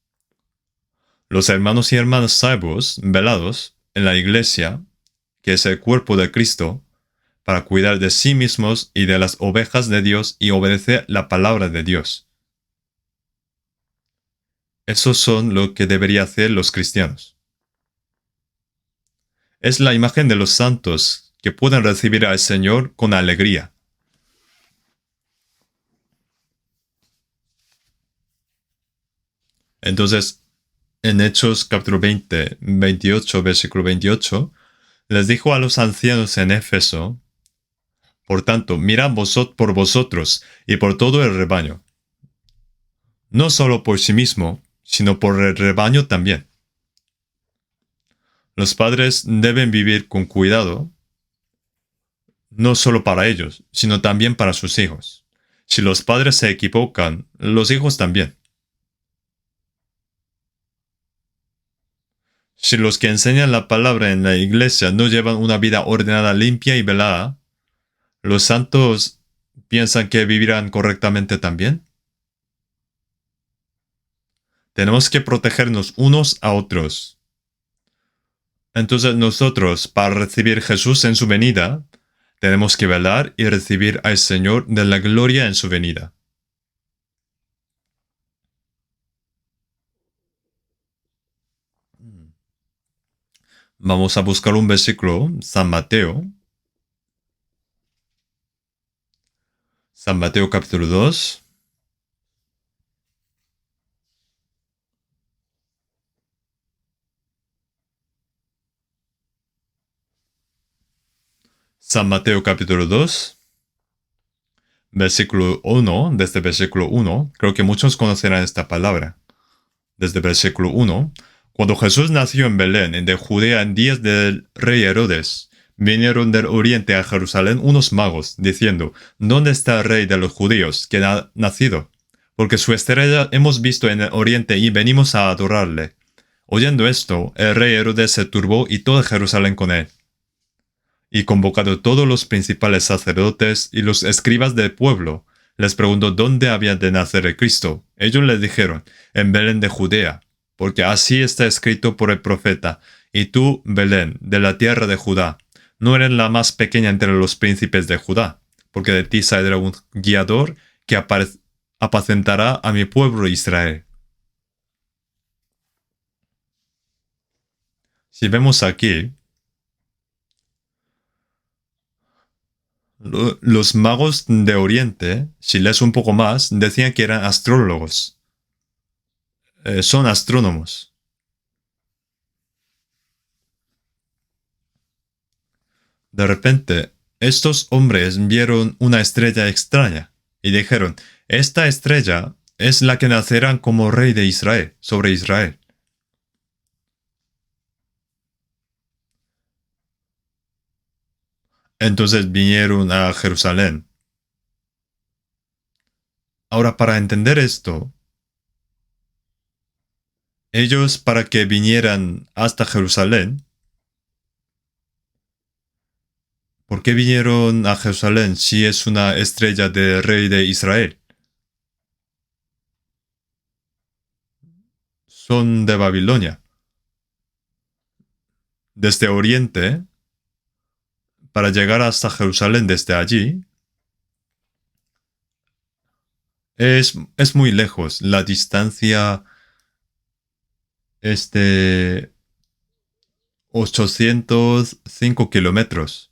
Los hermanos y hermanas salvos, velados, en la iglesia, que es el cuerpo de Cristo, para cuidar de sí mismos y de las ovejas de Dios y obedecer la palabra de Dios. Esos son lo que deberían hacer los cristianos. Es la imagen de los santos que pueden recibir al Señor con alegría. Entonces, en Hechos capítulo 20, 28, versículo 28, les dijo a los ancianos en Éfeso, por tanto, mirad por vosotros y por todo el rebaño, no solo por sí mismo, sino por el rebaño también. Los padres deben vivir con cuidado, no solo para ellos, sino también para sus hijos. Si los padres se equivocan, los hijos también. Si los que enseñan la palabra en la iglesia no llevan una vida ordenada, limpia y velada, ¿los santos piensan que vivirán correctamente también? Tenemos que protegernos unos a otros. Entonces nosotros, para recibir Jesús en su venida, tenemos que velar y recibir al Señor de la gloria en su venida. Vamos a buscar un versículo, San Mateo capítulo 2. San Mateo capítulo 2. versículo 1, desde versículo 1, creo que muchos conocerán esta palabra. Desde versículo 1, cuando Jesús nació en Belén, de Judea, en días del rey Herodes, vinieron del oriente a Jerusalén unos magos, diciendo, ¿dónde está el rey de los judíos que ha nacido? Porque su estrella hemos visto en el oriente y venimos a adorarle. Oyendo esto, el rey Herodes se turbó y todo Jerusalén con él. Y convocado todos los principales sacerdotes y los escribas del pueblo, les preguntó dónde había de nacer el Cristo. Ellos le dijeron, en Belén de Judea, porque así está escrito por el profeta, y tú, Belén, de la tierra de Judá, no eres la más pequeña entre los príncipes de Judá, porque de ti saldrá un guiador que apacentará a mi pueblo Israel. Si vemos aquí, los magos de Oriente, si lees un poco más, decían que eran astrólogos. Son astrónomos. De repente, estos hombres vieron una estrella extraña y dijeron, esta estrella es la que nacerá como rey de Israel, sobre Israel. Entonces vinieron a Jerusalén. Ahora, para entender esto, ellos para que vinieran hasta Jerusalén, ¿por qué vinieron a Jerusalén si es una estrella del rey de Israel? Son de Babilonia. Desde Oriente, para llegar hasta Jerusalén desde allí, es muy lejos. La distancia es de 805 kilómetros.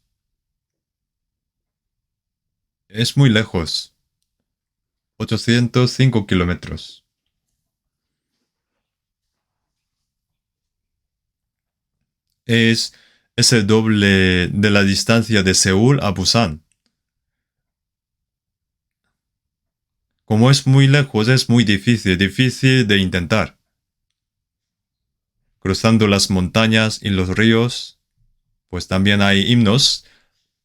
Es muy lejos. 805 kilómetros. Es, es el doble de la distancia de Seúl a Busan. Como es muy lejos, es muy difícil de intentar. Cruzando las montañas y los ríos, pues también hay himnos.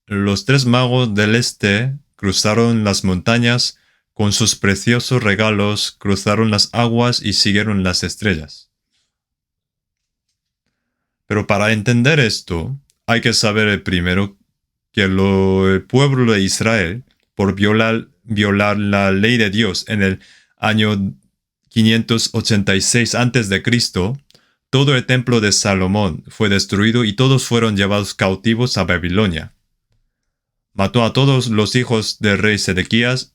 Los tres magos del este cruzaron las montañas con sus preciosos regalos, cruzaron las aguas y siguieron las estrellas. Pero para entender esto, hay que saber primero que el pueblo de Israel, por violar la ley de Dios en el año 586 a.C., todo el templo de Salomón fue destruido y todos fueron llevados cautivos a Babilonia. Mató a todos los hijos del rey Sedequías,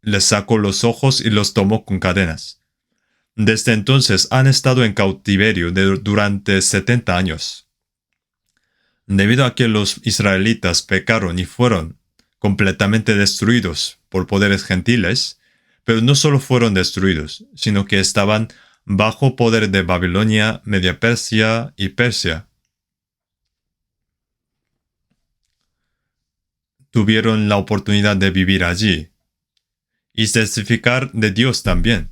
les sacó los ojos y los tomó con cadenas. Desde entonces han estado en cautiverio durante 70 años. Debido a que los israelitas pecaron y fueron completamente destruidos por poderes gentiles, pero no solo fueron destruidos, sino que estaban bajo poder de Babilonia, Media Persia y Persia. Tuvieron la oportunidad de vivir allí y testificar de Dios también.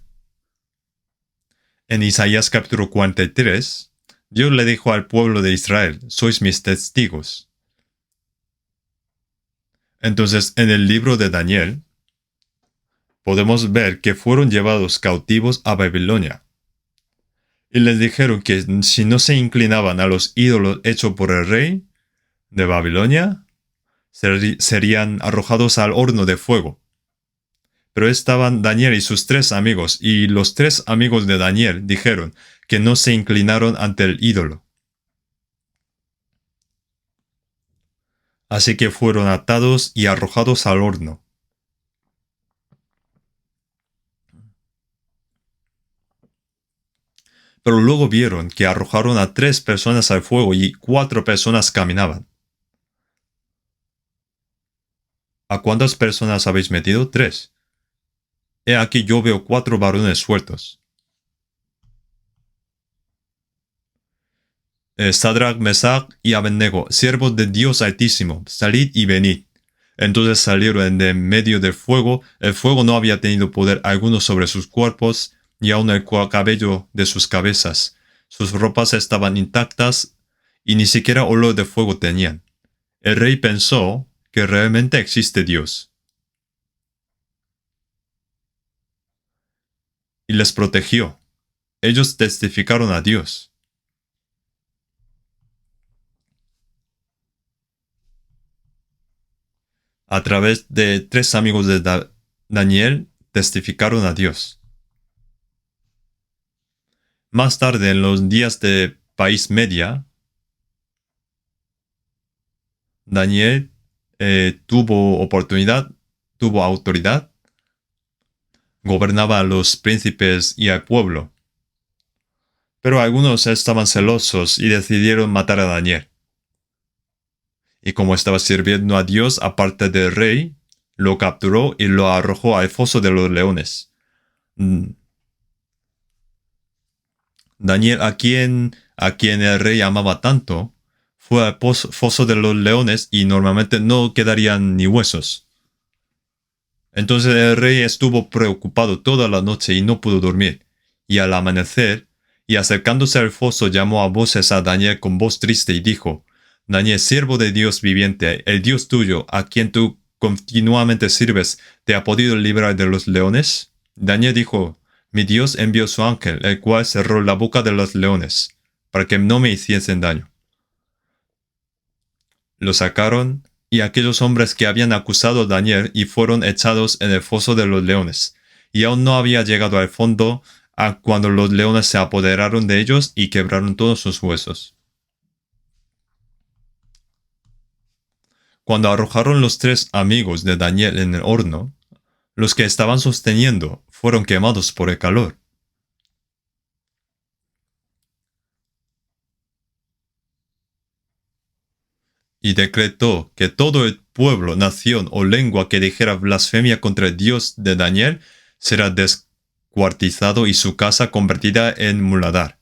En Isaías capítulo 43, Dios le dijo al pueblo de Israel, sois mis testigos. Entonces, en el libro de Daniel, podemos ver que fueron llevados cautivos a Babilonia. Y les dijeron que si no se inclinaban a los ídolos hechos por el rey de Babilonia, serían arrojados al horno de fuego. Pero estaban Daniel y sus tres amigos, y los tres amigos de Daniel dijeron que no se inclinaron ante el ídolo. Así que fueron atados y arrojados al horno. Pero luego vieron que arrojaron a 3 personas al fuego y 4 personas caminaban. ¿A cuántas personas habéis metido? 3. He aquí yo veo 4 varones sueltos. Sadrach, Mesach y Abednego, siervos de Dios Altísimo, salid y venid. Entonces salieron de en medio del fuego. El fuego no había tenido poder alguno sobre sus cuerpos, y aun el cabello de sus cabezas. Sus ropas estaban intactas, y ni siquiera olor de fuego tenían. El rey pensó que realmente existe Dios, y les protegió. Ellos testificaron a Dios. A través de 3 amigos de Daniel, testificaron a Dios. Más tarde, en los días de País Media, Daniel tuvo autoridad, gobernaba a los príncipes y al pueblo. Pero algunos estaban celosos y decidieron matar a Daniel. Y como estaba sirviendo a Dios aparte del rey, lo capturó y lo arrojó al foso de los leones. Daniel, a quien el rey amaba tanto, fue al foso de los leones y normalmente no quedarían ni huesos. Entonces el rey estuvo preocupado toda la noche y no pudo dormir. Y al amanecer, y acercándose al foso, llamó a voces a Daniel con voz triste y dijo: Daniel, siervo de Dios viviente, el Dios tuyo, a quien tú continuamente sirves, ¿te ha podido librar de los leones? Daniel dijo: Mi Dios envió su ángel, el cual cerró la boca de los leones, para que no me hiciesen daño. Lo sacaron, y aquellos hombres que habían acusado a Daniel y fueron echados en el foso de los leones, y aún no había llegado al fondo cuando los leones se apoderaron de ellos y quebraron todos sus huesos. Cuando arrojaron los 3 amigos de Daniel en el horno, los que estaban sosteniendo fueron quemados por el calor. Y decretó que todo el pueblo, nación o lengua que dijera blasfemia contra el Dios de Daniel será descuartizado y su casa convertida en muladar.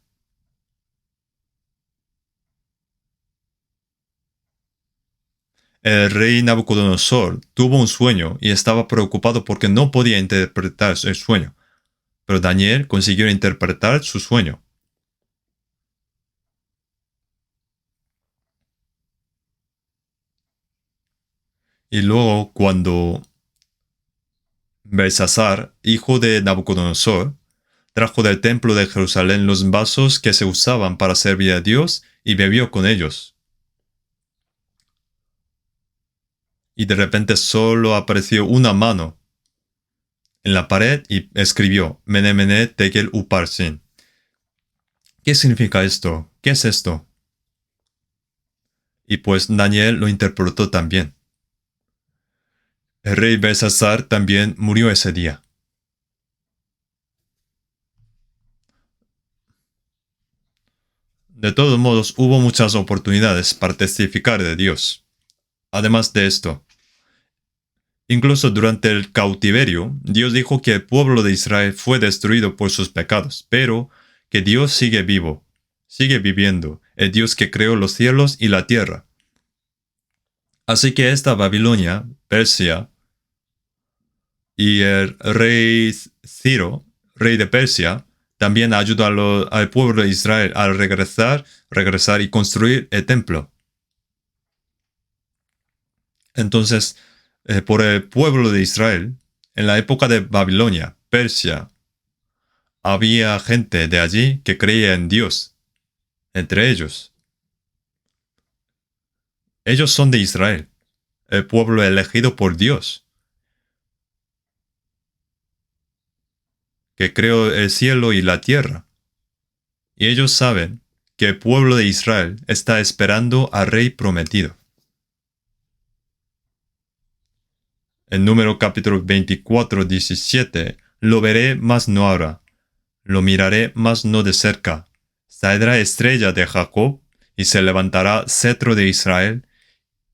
El rey Nabucodonosor tuvo un sueño y estaba preocupado porque no podía interpretar el sueño, pero Daniel consiguió interpretar su sueño. Y luego, cuando Belsasar, hijo de Nabucodonosor, trajo del templo de Jerusalén los vasos que se usaban para servir a Dios y bebió con ellos. Y de repente solo apareció una mano en la pared y escribió: Mene Mene Tekel Uparsin. ¿Qué significa esto? ¿Qué es esto? Y pues Daniel lo interpretó también. El rey Belsasar también murió ese día. De todos modos, hubo muchas oportunidades para testificar de Dios. Además de esto, incluso durante el cautiverio, Dios dijo que el pueblo de Israel fue destruido por sus pecados, pero que Dios sigue vivo, sigue viviendo, el Dios que creó los cielos y la tierra. Así que esta Babilonia, Persia, y el rey Ciro, rey de Persia, también ayudó al pueblo de Israel a regresar y construir el templo. Entonces, por el pueblo de Israel, en la época de Babilonia, Persia, había gente de allí que creía en Dios, entre ellos. Ellos son de Israel, el pueblo elegido por Dios, que creó el cielo y la tierra. Y ellos saben que el pueblo de Israel está esperando al rey prometido. En Número capítulo 24, 17, lo veré, mas no ahora. Lo miraré, mas no de cerca. Saldrá estrella de Jacob, y se levantará cetro de Israel,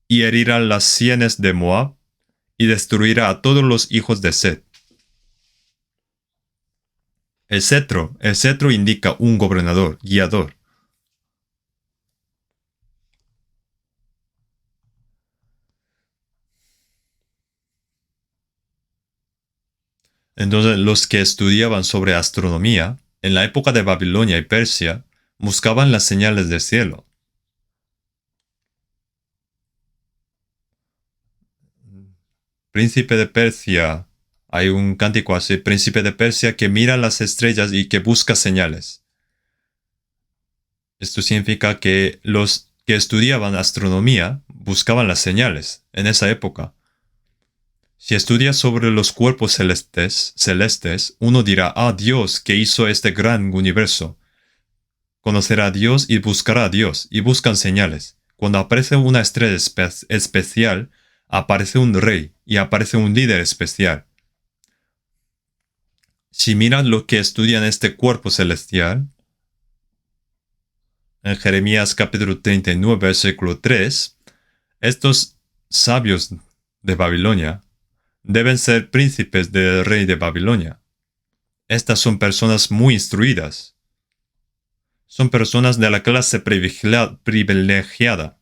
y herirá las sienes de Moab, y destruirá a todos los hijos de Set. El cetro indica un gobernador, guiador. Entonces los que estudiaban sobre astronomía, en la época de Babilonia y Persia, buscaban las señales del cielo. Príncipe de Persia, hay un cántico así, príncipe de Persia que mira las estrellas y que busca señales. Esto significa que los que estudiaban astronomía buscaban las señales en esa época. Si estudias sobre los cuerpos celestes, uno dirá, ah, Dios que hizo este gran universo. Conocerá a Dios y buscará a Dios, y buscan señales. Cuando aparece una estrella especial, aparece un rey y aparece un líder especial. Si miran lo que estudian este cuerpo celestial, en Jeremías capítulo 39, versículo 3, estos sabios de Babilonia deben ser príncipes del rey de Babilonia. Estas son personas muy instruidas. Son personas de la clase privilegiada.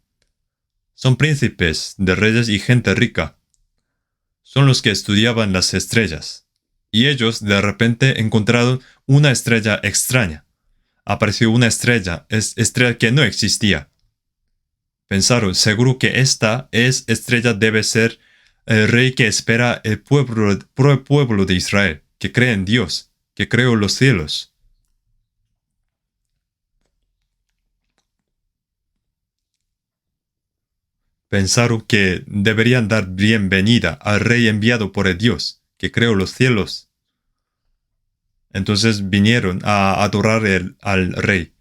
Son príncipes de reyes y gente rica. Son los que estudiaban las estrellas. Y ellos de repente encontraron una estrella extraña. Apareció una estrella que no existía. Pensaron, seguro que esta estrella debe ser el rey que espera el pueblo de Israel, que cree en Dios, que creó los cielos. Pensaron que deberían dar bienvenida al rey enviado por el Dios, que creó los cielos. Entonces vinieron a adorar al rey.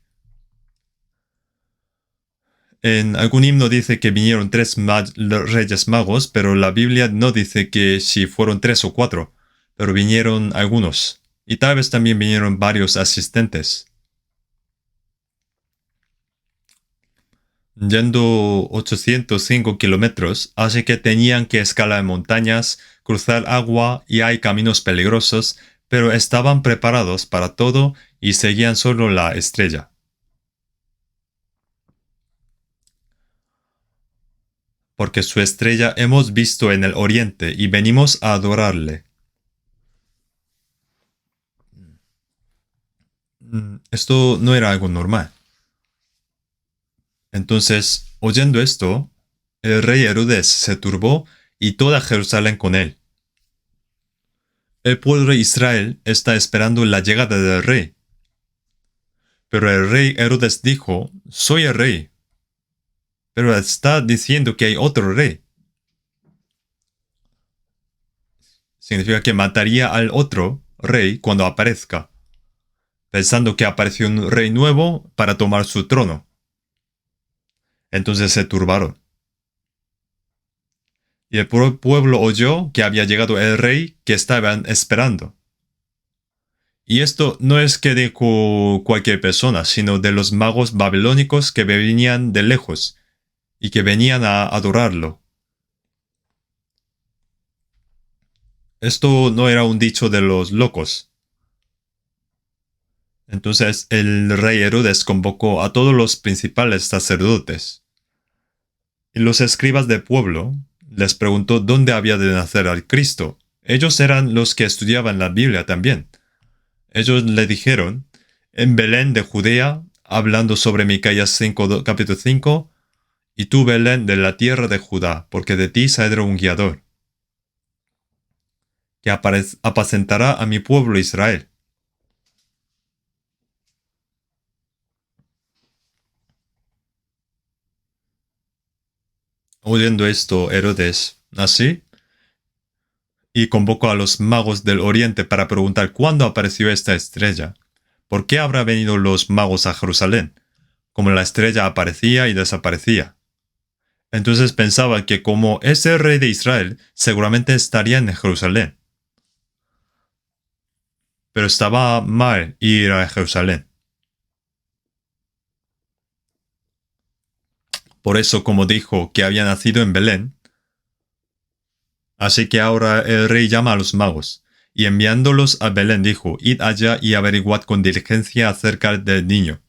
En algún himno dice que vinieron 3 reyes magos, pero la Biblia no dice que si fueron 3 o 4, pero vinieron algunos. Y tal vez también vinieron varios asistentes. Yendo 805 kilómetros, así que tenían que escalar montañas, cruzar agua y hay caminos peligrosos, pero estaban preparados para todo y seguían solo la estrella. Porque su estrella hemos visto en el oriente y venimos a adorarle. Esto no era algo normal. Entonces, oyendo esto, el rey Herodes se turbó y toda Jerusalén con él. El pueblo de Israel está esperando la llegada del rey. Pero el rey Herodes dijo, soy el rey. Pero está diciendo que hay otro rey. Significa que mataría al otro rey cuando aparezca, pensando que apareció un rey nuevo para tomar su trono. Entonces se turbaron. Y el pueblo oyó que había llegado el rey que estaban esperando. Y esto no es que dijo cualquier persona, sino de los magos babilónicos que venían de lejos y que venían a adorarlo. Esto no era un dicho de los locos. Entonces el rey Herodes convocó a todos los principales sacerdotes. Y los escribas del pueblo les preguntó dónde había de nacer al Cristo. Ellos eran los que estudiaban la Biblia también. Ellos le dijeron, en Belén de Judea, hablando sobre Micaías capítulo 5, y tú Belén de la tierra de Judá, porque de ti saldrá un guiador, que apacentará a mi pueblo Israel. Oyendo esto, Herodes, así, y convocó a los magos del oriente para preguntar cuándo apareció esta estrella. ¿Por qué habrá venido los magos a Jerusalén? Como la estrella aparecía y desaparecía. Entonces pensaba que como es el rey de Israel, seguramente estaría en Jerusalén. Pero estaba mal ir a Jerusalén. Por eso, como dijo que había nacido en Belén, así que ahora el rey llama a los magos, y enviándolos a Belén dijo, id allá y averiguad con diligencia acerca del niño,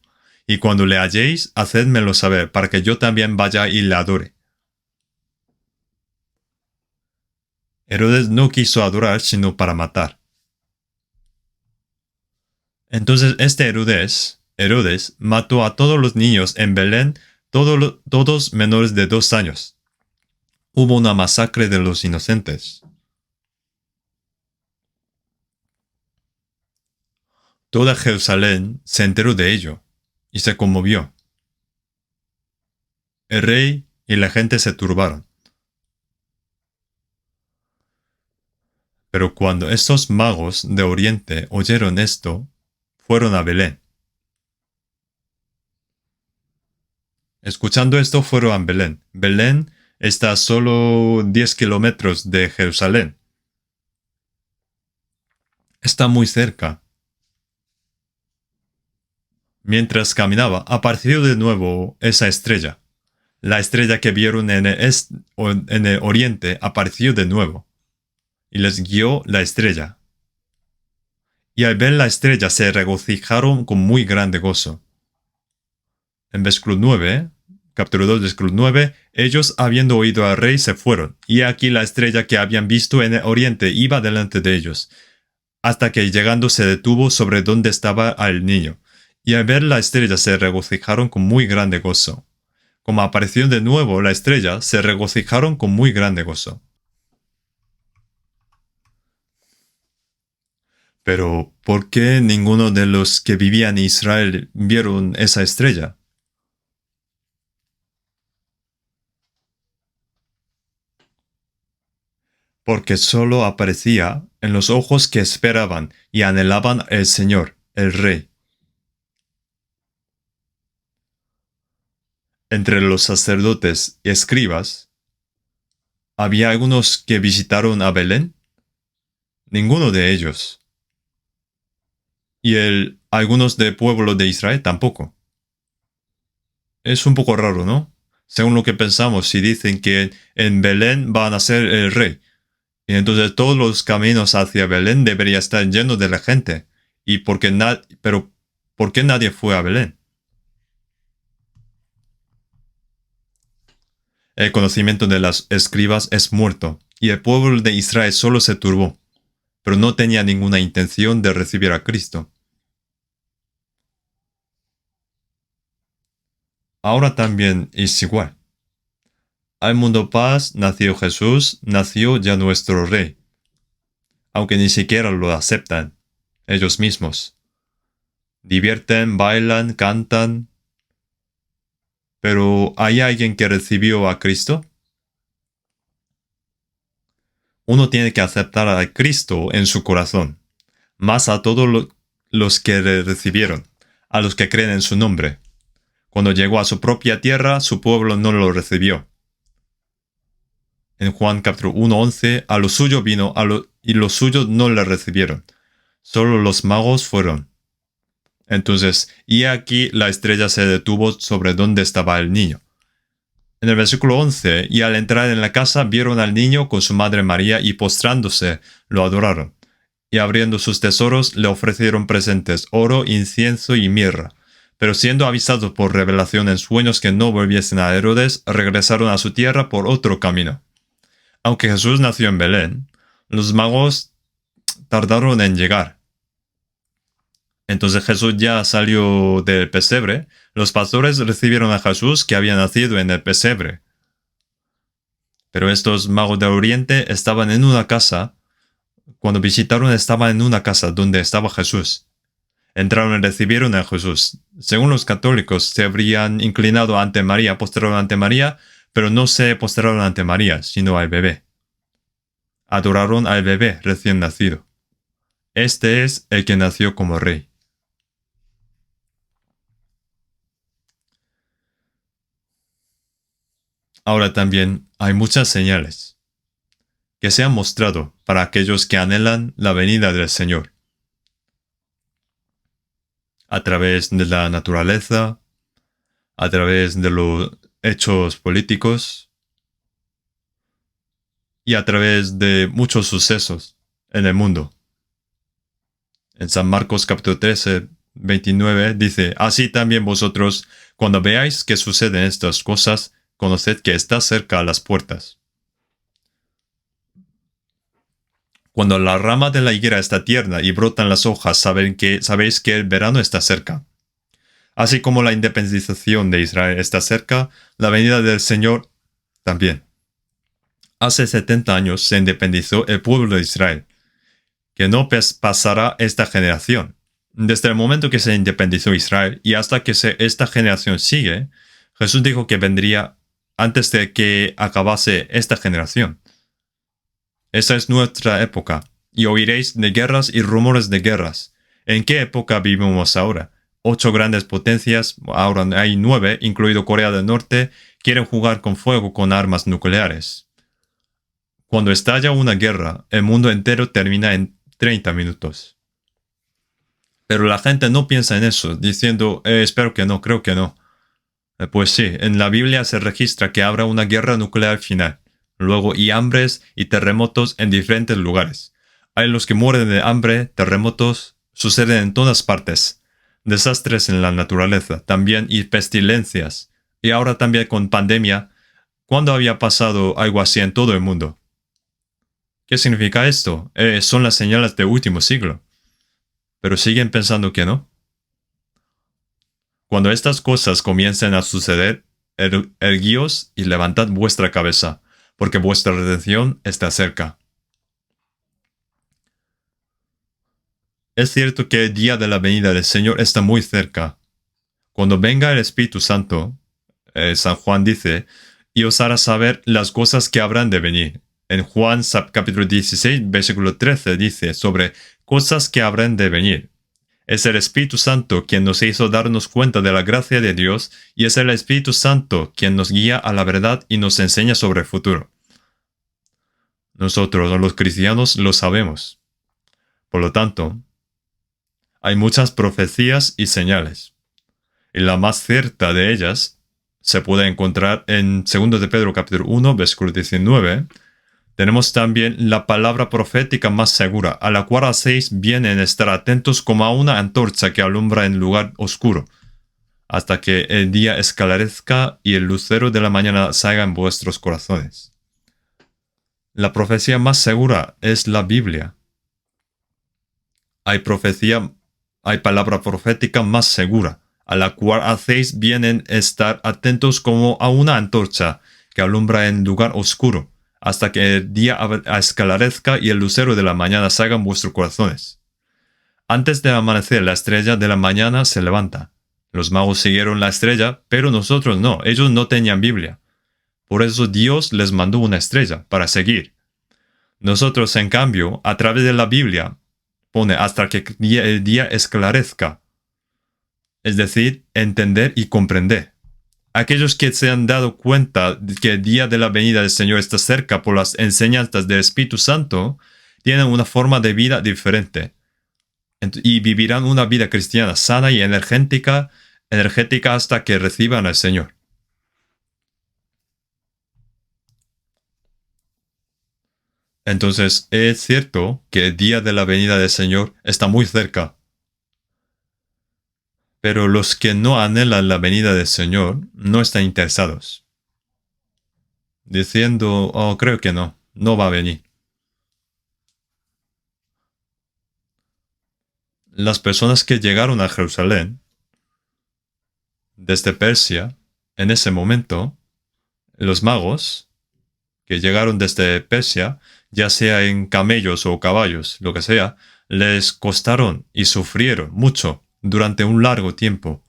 y cuando le halléis, hacedmelo saber, para que yo también vaya y le adore. Herodes no quiso adorar, sino para matar. Entonces Herodes, mató a todos los niños en Belén, todos menores de 2 años. Hubo una masacre de los inocentes. Toda Jerusalén se enteró de ello y se conmovió. El rey y la gente se turbaron. Pero cuando estos magos de Oriente oyeron esto, fueron a Belén. Escuchando esto, fueron a Belén. Belén está a solo 10 kilómetros de Jerusalén. Está muy cerca. Mientras caminaba, apareció de nuevo esa estrella. La estrella que vieron en el oriente apareció de nuevo, y les guió la estrella. Y al ver la estrella se regocijaron con muy grande gozo. En versículo 9, capítulo 2, versículo 9, ellos habiendo oído al rey se fueron, y aquí la estrella que habían visto en el oriente iba delante de ellos, hasta que llegando se detuvo sobre donde estaba el niño, y al ver la estrella se regocijaron con muy grande gozo. Como apareció de nuevo la estrella, se regocijaron con muy grande gozo. Pero, ¿por qué ninguno de los que vivían en Israel vieron esa estrella? Porque solo aparecía en los ojos que esperaban y anhelaban el Señor, el Rey. Entre los sacerdotes y escribas, ¿había algunos que visitaron a Belén? Ninguno de ellos. Y algunos del pueblo de Israel tampoco. Es un poco raro, ¿no? Según lo que pensamos, si dicen que en Belén va a nacer el rey, y entonces todos los caminos hacia Belén deberían estar llenos de la gente. Pero ¿por qué nadie fue a Belén? El conocimiento de las escribas es muerto, y el pueblo de Israel solo se turbó, pero no tenía ninguna intención de recibir a Cristo. Ahora también es igual. Al mundo paz nació Jesús, nació ya nuestro Rey, aunque ni siquiera lo aceptan ellos mismos. Divierten, bailan, cantan. Pero ¿hay alguien que recibió a Cristo? Uno tiene que aceptar a Cristo en su corazón, más a todos los que le recibieron, a los que creen en su nombre. Cuando llegó a su propia tierra, su pueblo no lo recibió. En Juan capítulo 1:11, a lo suyo vino, y los suyos no le recibieron. Solo los magos fueron. Entonces, y aquí la estrella se detuvo sobre donde estaba el niño. En el versículo 11, y al entrar en la casa vieron al niño con su madre María y postrándose, lo adoraron. Y abriendo sus tesoros le ofrecieron presentes, oro, incienso y mirra. Pero siendo avisados por revelación en sueños que no volviesen a Herodes, regresaron a su tierra por otro camino. Aunque Jesús nació en Belén, los magos tardaron en llegar. Entonces Jesús ya salió del pesebre. Los pastores recibieron a Jesús que había nacido en el pesebre. Pero estos magos del oriente estaban en una casa. Cuando visitaron estaban en una casa donde estaba Jesús. Entraron y recibieron a Jesús. Según los católicos, se habrían inclinado ante María, postraron ante María, pero no se postraron ante María, sino al bebé. Adoraron al bebé recién nacido. Este es el que nació como rey. Ahora también hay muchas señales que se han mostrado para aquellos que anhelan la venida del Señor. A través de la naturaleza, a través de los hechos políticos y a través de muchos sucesos en el mundo. En San Marcos capítulo 13, 29 dice, así también vosotros, cuando veáis que suceden estas cosas, conoced que está cerca a las puertas. Cuando la rama de la higuera está tierna y brotan las hojas, sabéis que el verano está cerca. Así como la independización de Israel está cerca, la venida del Señor también. Hace 70 años se independizó el pueblo de Israel, que no pasará esta generación. Desde el momento que se independizó Israel y hasta que esta generación sigue, Jesús dijo que vendría antes de que acabase esta generación. Esa es nuestra época, y oiréis de guerras y rumores de guerras. ¿En qué época vivimos ahora? 8 grandes potencias, ahora hay 9, incluido Corea del Norte, quieren jugar con fuego con armas nucleares. Cuando estalla una guerra, el mundo entero termina en 30 minutos. Pero la gente no piensa en eso, diciendo, espero que no, creo que no. Pues sí, en la Biblia se registra que habrá una guerra nuclear final. Luego, y hambres y terremotos en diferentes lugares. Hay los que mueren de hambre, terremotos, suceden en todas partes. Desastres en la naturaleza, también y pestilencias. Y ahora también con pandemia. ¿Cuándo había pasado algo así en todo el mundo? ¿Qué significa esto? Son las señales del último siglo. Pero siguen pensando que no. Cuando estas cosas comiencen a suceder, erguíos y levantad vuestra cabeza, porque vuestra redención está cerca. Es cierto que el día de la venida del Señor está muy cerca. Cuando venga el Espíritu Santo, San Juan dice, y os hará saber las cosas que habrán de venir. En Juan capítulo 16, versículo 13 dice sobre cosas que habrán de venir. Es el Espíritu Santo quien nos hizo darnos cuenta de la gracia de Dios y es el Espíritu Santo quien nos guía a la verdad y nos enseña sobre el futuro. Nosotros, los cristianos, lo sabemos. Por lo tanto, hay muchas profecías y señales. Y la más cierta de ellas se puede encontrar en 2 de Pedro capítulo 1, versículo 19. Tenemos también la palabra profética más segura, a la cual hacéis bien en estar atentos como a una antorcha que alumbra en lugar oscuro, hasta que el día esclarezca y el lucero de la mañana salga en vuestros corazones. La profecía más segura es la Biblia. Hay palabra profética más segura, a la cual hacéis bien en estar atentos como a una antorcha que alumbra en lugar oscuro, hasta que el día esclarezca y el lucero de la mañana salga en vuestros corazones. Antes de amanecer, la estrella de la mañana se levanta. Los magos siguieron la estrella, pero nosotros no, ellos no tenían Biblia. Por eso Dios les mandó una estrella para seguir. Nosotros, en cambio, a través de la Biblia, pone hasta que el día esclarezca. Es decir, entender y comprender. Aquellos que se han dado cuenta de que el día de la venida del Señor está cerca por las enseñanzas del Espíritu Santo, tienen una forma de vida diferente y vivirán una vida cristiana sana y energética hasta que reciban al Señor. Entonces, es cierto que el día de la venida del Señor está muy cerca. Pero los que no anhelan la venida del Señor no están interesados, diciendo, oh, creo que no va a venir. Las personas que llegaron a Jerusalén desde Persia, en ese momento, los magos que llegaron desde Persia, ya sea en camellos o caballos, lo que sea, les costaron y sufrieron mucho durante un largo tiempo.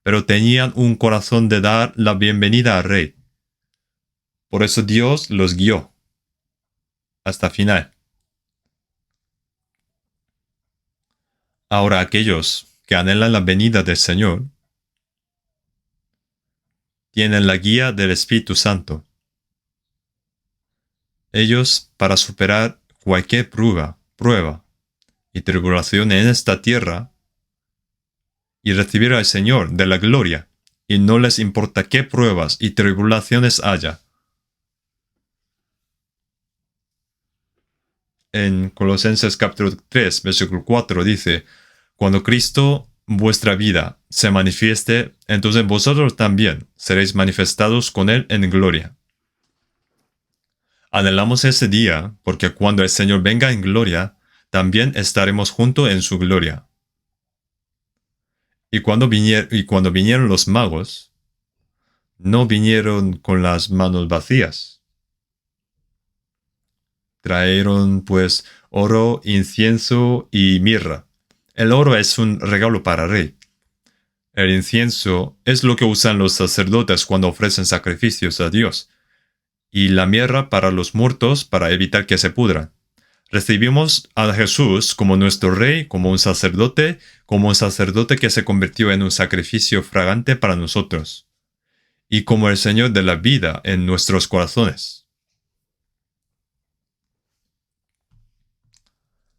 Pero tenían un corazón de dar la bienvenida al rey. Por eso Dios los guió hasta el final. Ahora aquellos que anhelan la venida del Señor tienen la guía del Espíritu Santo. Ellos, para superar cualquier prueba y tribulación en esta tierra, y recibir al Señor de la gloria, y no les importa qué pruebas y tribulaciones haya. En Colosenses capítulo 3, versículo 4 dice, cuando Cristo, vuestra vida, se manifieste, entonces vosotros también seréis manifestados con Él en gloria. Anhelamos ese día, porque cuando el Señor venga en gloria, también estaremos juntos en su gloria. Y cuando vinieron los magos, no vinieron con las manos vacías. Trajeron pues oro, incienso y mirra. El oro es un regalo para el rey. El incienso es lo que usan los sacerdotes cuando ofrecen sacrificios a Dios, y la mirra para los muertos para evitar que se pudran. Recibimos a Jesús como nuestro rey, como un sacerdote que se convirtió en un sacrificio fragante para nosotros, y como el Señor de la vida en nuestros corazones.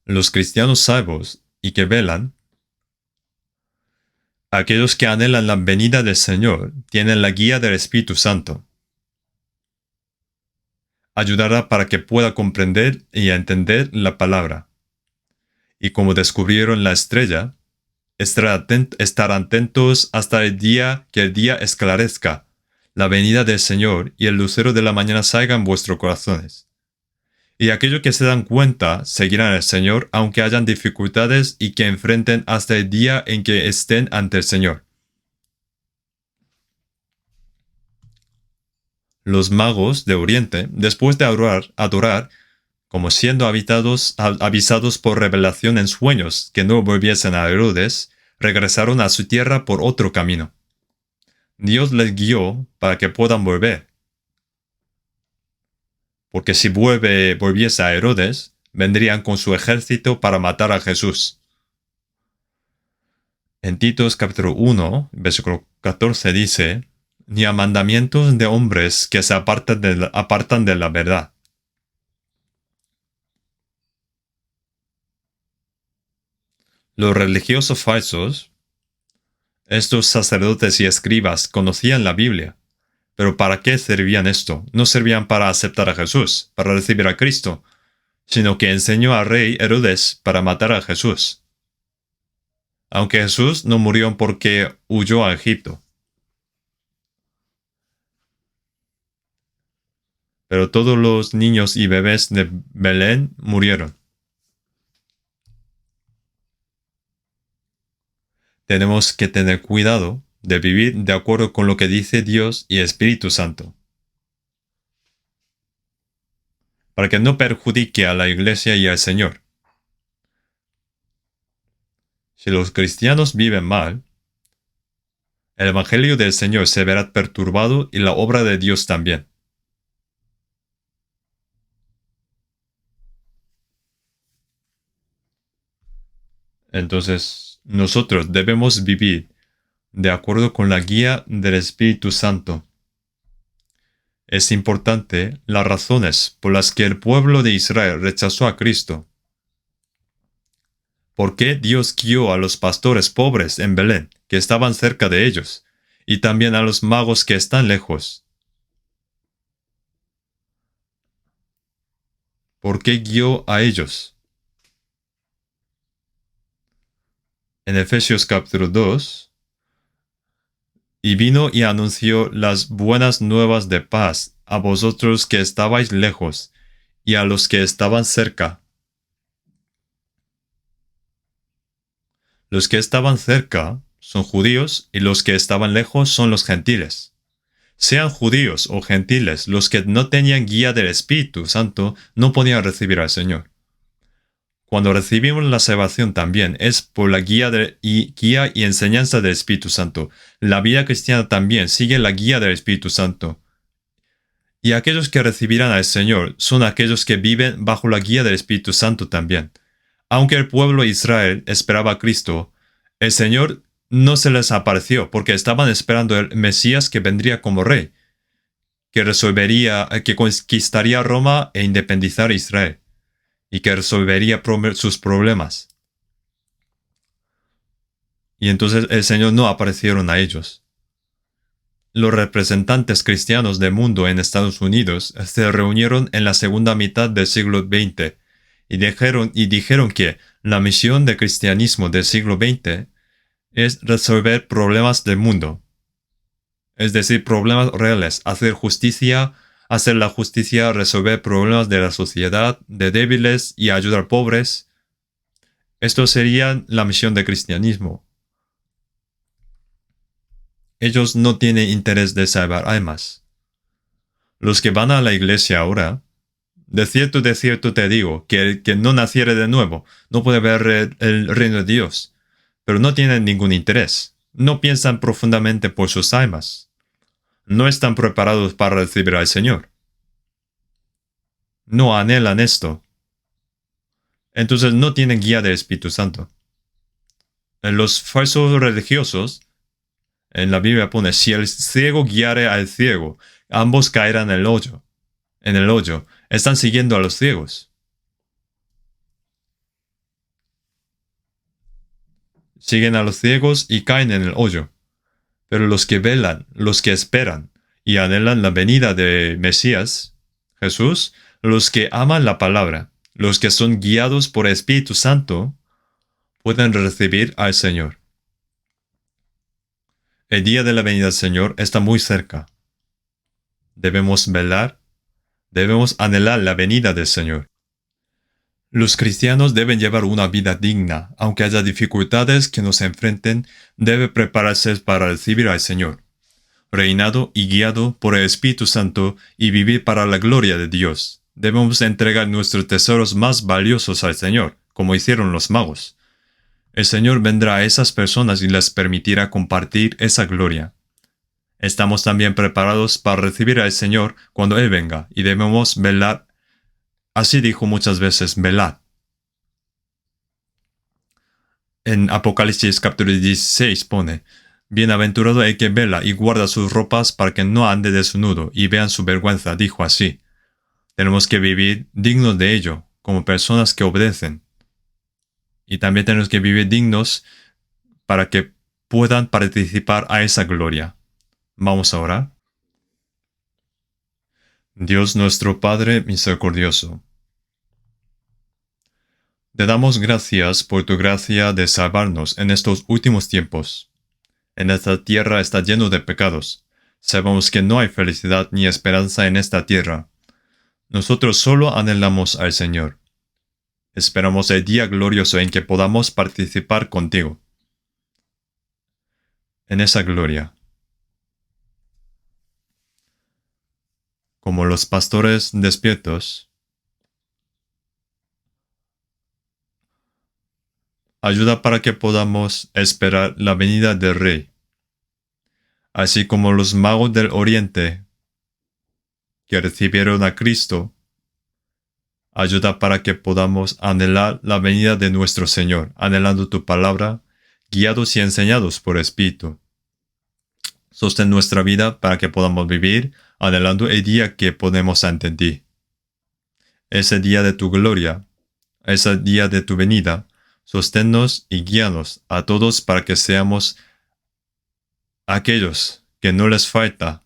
Los cristianos salvos y que velan, aquellos que anhelan la venida del Señor, tienen la guía del Espíritu Santo. Ayudará para que pueda comprender y entender la palabra. Y como descubrieron la estrella, estar atentos hasta el día que el día esclarezca, la venida del Señor y el lucero de la mañana salga en vuestros corazones. Y aquellos que se dan cuenta seguirán al Señor aunque hayan dificultades y que enfrenten hasta el día en que estén ante el Señor. Los magos de Oriente, después de adorar, como siendo avisados por revelación en sueños que no volviesen a Herodes, regresaron a su tierra por otro camino. Dios les guió para que puedan volver. Porque si volviese a Herodes, vendrían con su ejército para matar a Jesús. En Titos capítulo 1, versículo 14 dice, ni a mandamientos de hombres que se apartan de la verdad. Los religiosos falsos, estos sacerdotes y escribas, conocían la Biblia. Pero ¿para qué servían esto? No servían para aceptar a Jesús, para recibir a Cristo, sino que enseñó al rey Herodes para matar a Jesús. Aunque Jesús no murió porque huyó a Egipto. Pero todos los niños y bebés de Belén murieron. Tenemos que tener cuidado de vivir de acuerdo con lo que dice Dios y Espíritu Santo, para que no perjudique a la Iglesia y al Señor. Si los cristianos viven mal, el Evangelio del Señor se verá perturbado y la obra de Dios también. Entonces, nosotros debemos vivir de acuerdo con la guía del Espíritu Santo. Es importante las razones por las que el pueblo de Israel rechazó a Cristo. ¿Por qué Dios guió a los pastores pobres en Belén, que estaban cerca de ellos, y también a los magos que están lejos? ¿Por qué guió a ellos? En Efesios capítulo 2, y vino y anunció las buenas nuevas de paz a vosotros que estabais lejos, y a los que estaban cerca. Los que estaban cerca son judíos y los que estaban lejos son los gentiles. Sean judíos o gentiles, los que no tenían guía del Espíritu Santo no podían recibir al Señor. Cuando recibimos la salvación también es por la guía y enseñanza del Espíritu Santo. La vida cristiana también sigue la guía del Espíritu Santo. Y aquellos que recibirán al Señor son aquellos que viven bajo la guía del Espíritu Santo también. Aunque el pueblo de Israel esperaba a Cristo, el Señor no se les apareció porque estaban esperando el Mesías que vendría como rey, que conquistaría Roma e independizar a Israel, y que resolvería sus problemas. Y entonces el Señor no aparecieron a ellos. Los representantes cristianos del mundo en Estados Unidos se reunieron en la segunda mitad del siglo XX y dijeron que la misión del cristianismo del siglo XX es resolver problemas del mundo. Es decir, problemas reales, hacer justicia, hacer la justicia, resolver problemas de la sociedad, de débiles y ayudar pobres. Esto sería la misión del cristianismo. Ellos no tienen interés de salvar almas. Los que van a la iglesia ahora, de cierto te digo, que el que no naciere de nuevo no puede ver el reino de Dios, pero no tienen ningún interés. No piensan profundamente por sus almas. No están preparados para recibir al Señor. No anhelan esto. Entonces no tienen guía del Espíritu Santo. En los falsos religiosos, en la Biblia pone, si el ciego guiare al ciego, ambos caerán en el hoyo. En el hoyo. Están siguiendo a los ciegos. Siguen a los ciegos y caen en el hoyo. Pero los que velan, los que esperan y anhelan la venida de Mesías, Jesús, los que aman la palabra, los que son guiados por el Espíritu Santo, pueden recibir al Señor. El día de la venida del Señor está muy cerca. Debemos velar, debemos anhelar la venida del Señor. Los cristianos deben llevar una vida digna, aunque haya dificultades que nos enfrenten, debe prepararse para recibir al Señor, reinado y guiado por el Espíritu Santo y vivir para la gloria de Dios. Debemos entregar nuestros tesoros más valiosos al Señor, como hicieron los magos. El Señor vendrá a esas personas y les permitirá compartir esa gloria. Estamos también preparados para recibir al Señor cuando Él venga y debemos velar. Así dijo muchas veces, velad. En Apocalipsis capítulo 16 pone, bienaventurado el que vela y guarda sus ropas para que no ande desnudo y vean su vergüenza, dijo así. Tenemos que vivir dignos de ello, como personas que obedecen. Y también tenemos que vivir dignos para que puedan participar a esa gloria. Vamos a orar. Dios nuestro Padre misericordioso, te damos gracias por tu gracia de salvarnos en estos últimos tiempos. En esta tierra está lleno de pecados. Sabemos que no hay felicidad ni esperanza en esta tierra. Nosotros solo anhelamos al Señor. Esperamos el día glorioso en que podamos participar contigo. En esa gloria. Como los pastores despiertos, ayuda para que podamos esperar la venida del Rey. Así como los magos del Oriente que recibieron a Cristo, ayuda para que podamos anhelar la venida de nuestro Señor, anhelando tu palabra, guiados y enseñados por Espíritu. Sostén nuestra vida para que podamos vivir anhelando el día que ponemos ante ti. Ese día de tu gloria, ese día de tu venida, sosténnos y guíanos a todos para que seamos aquellos que no les falta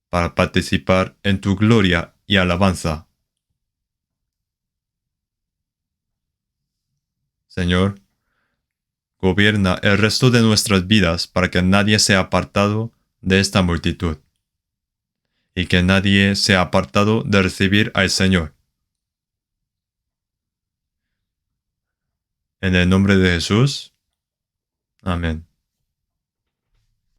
para participar en tu gloria y alabanza. Señor, gobierna el resto de nuestras vidas para que nadie sea apartado de esta multitud y que nadie sea apartado de recibir al Señor. En el nombre de Jesús. Amén.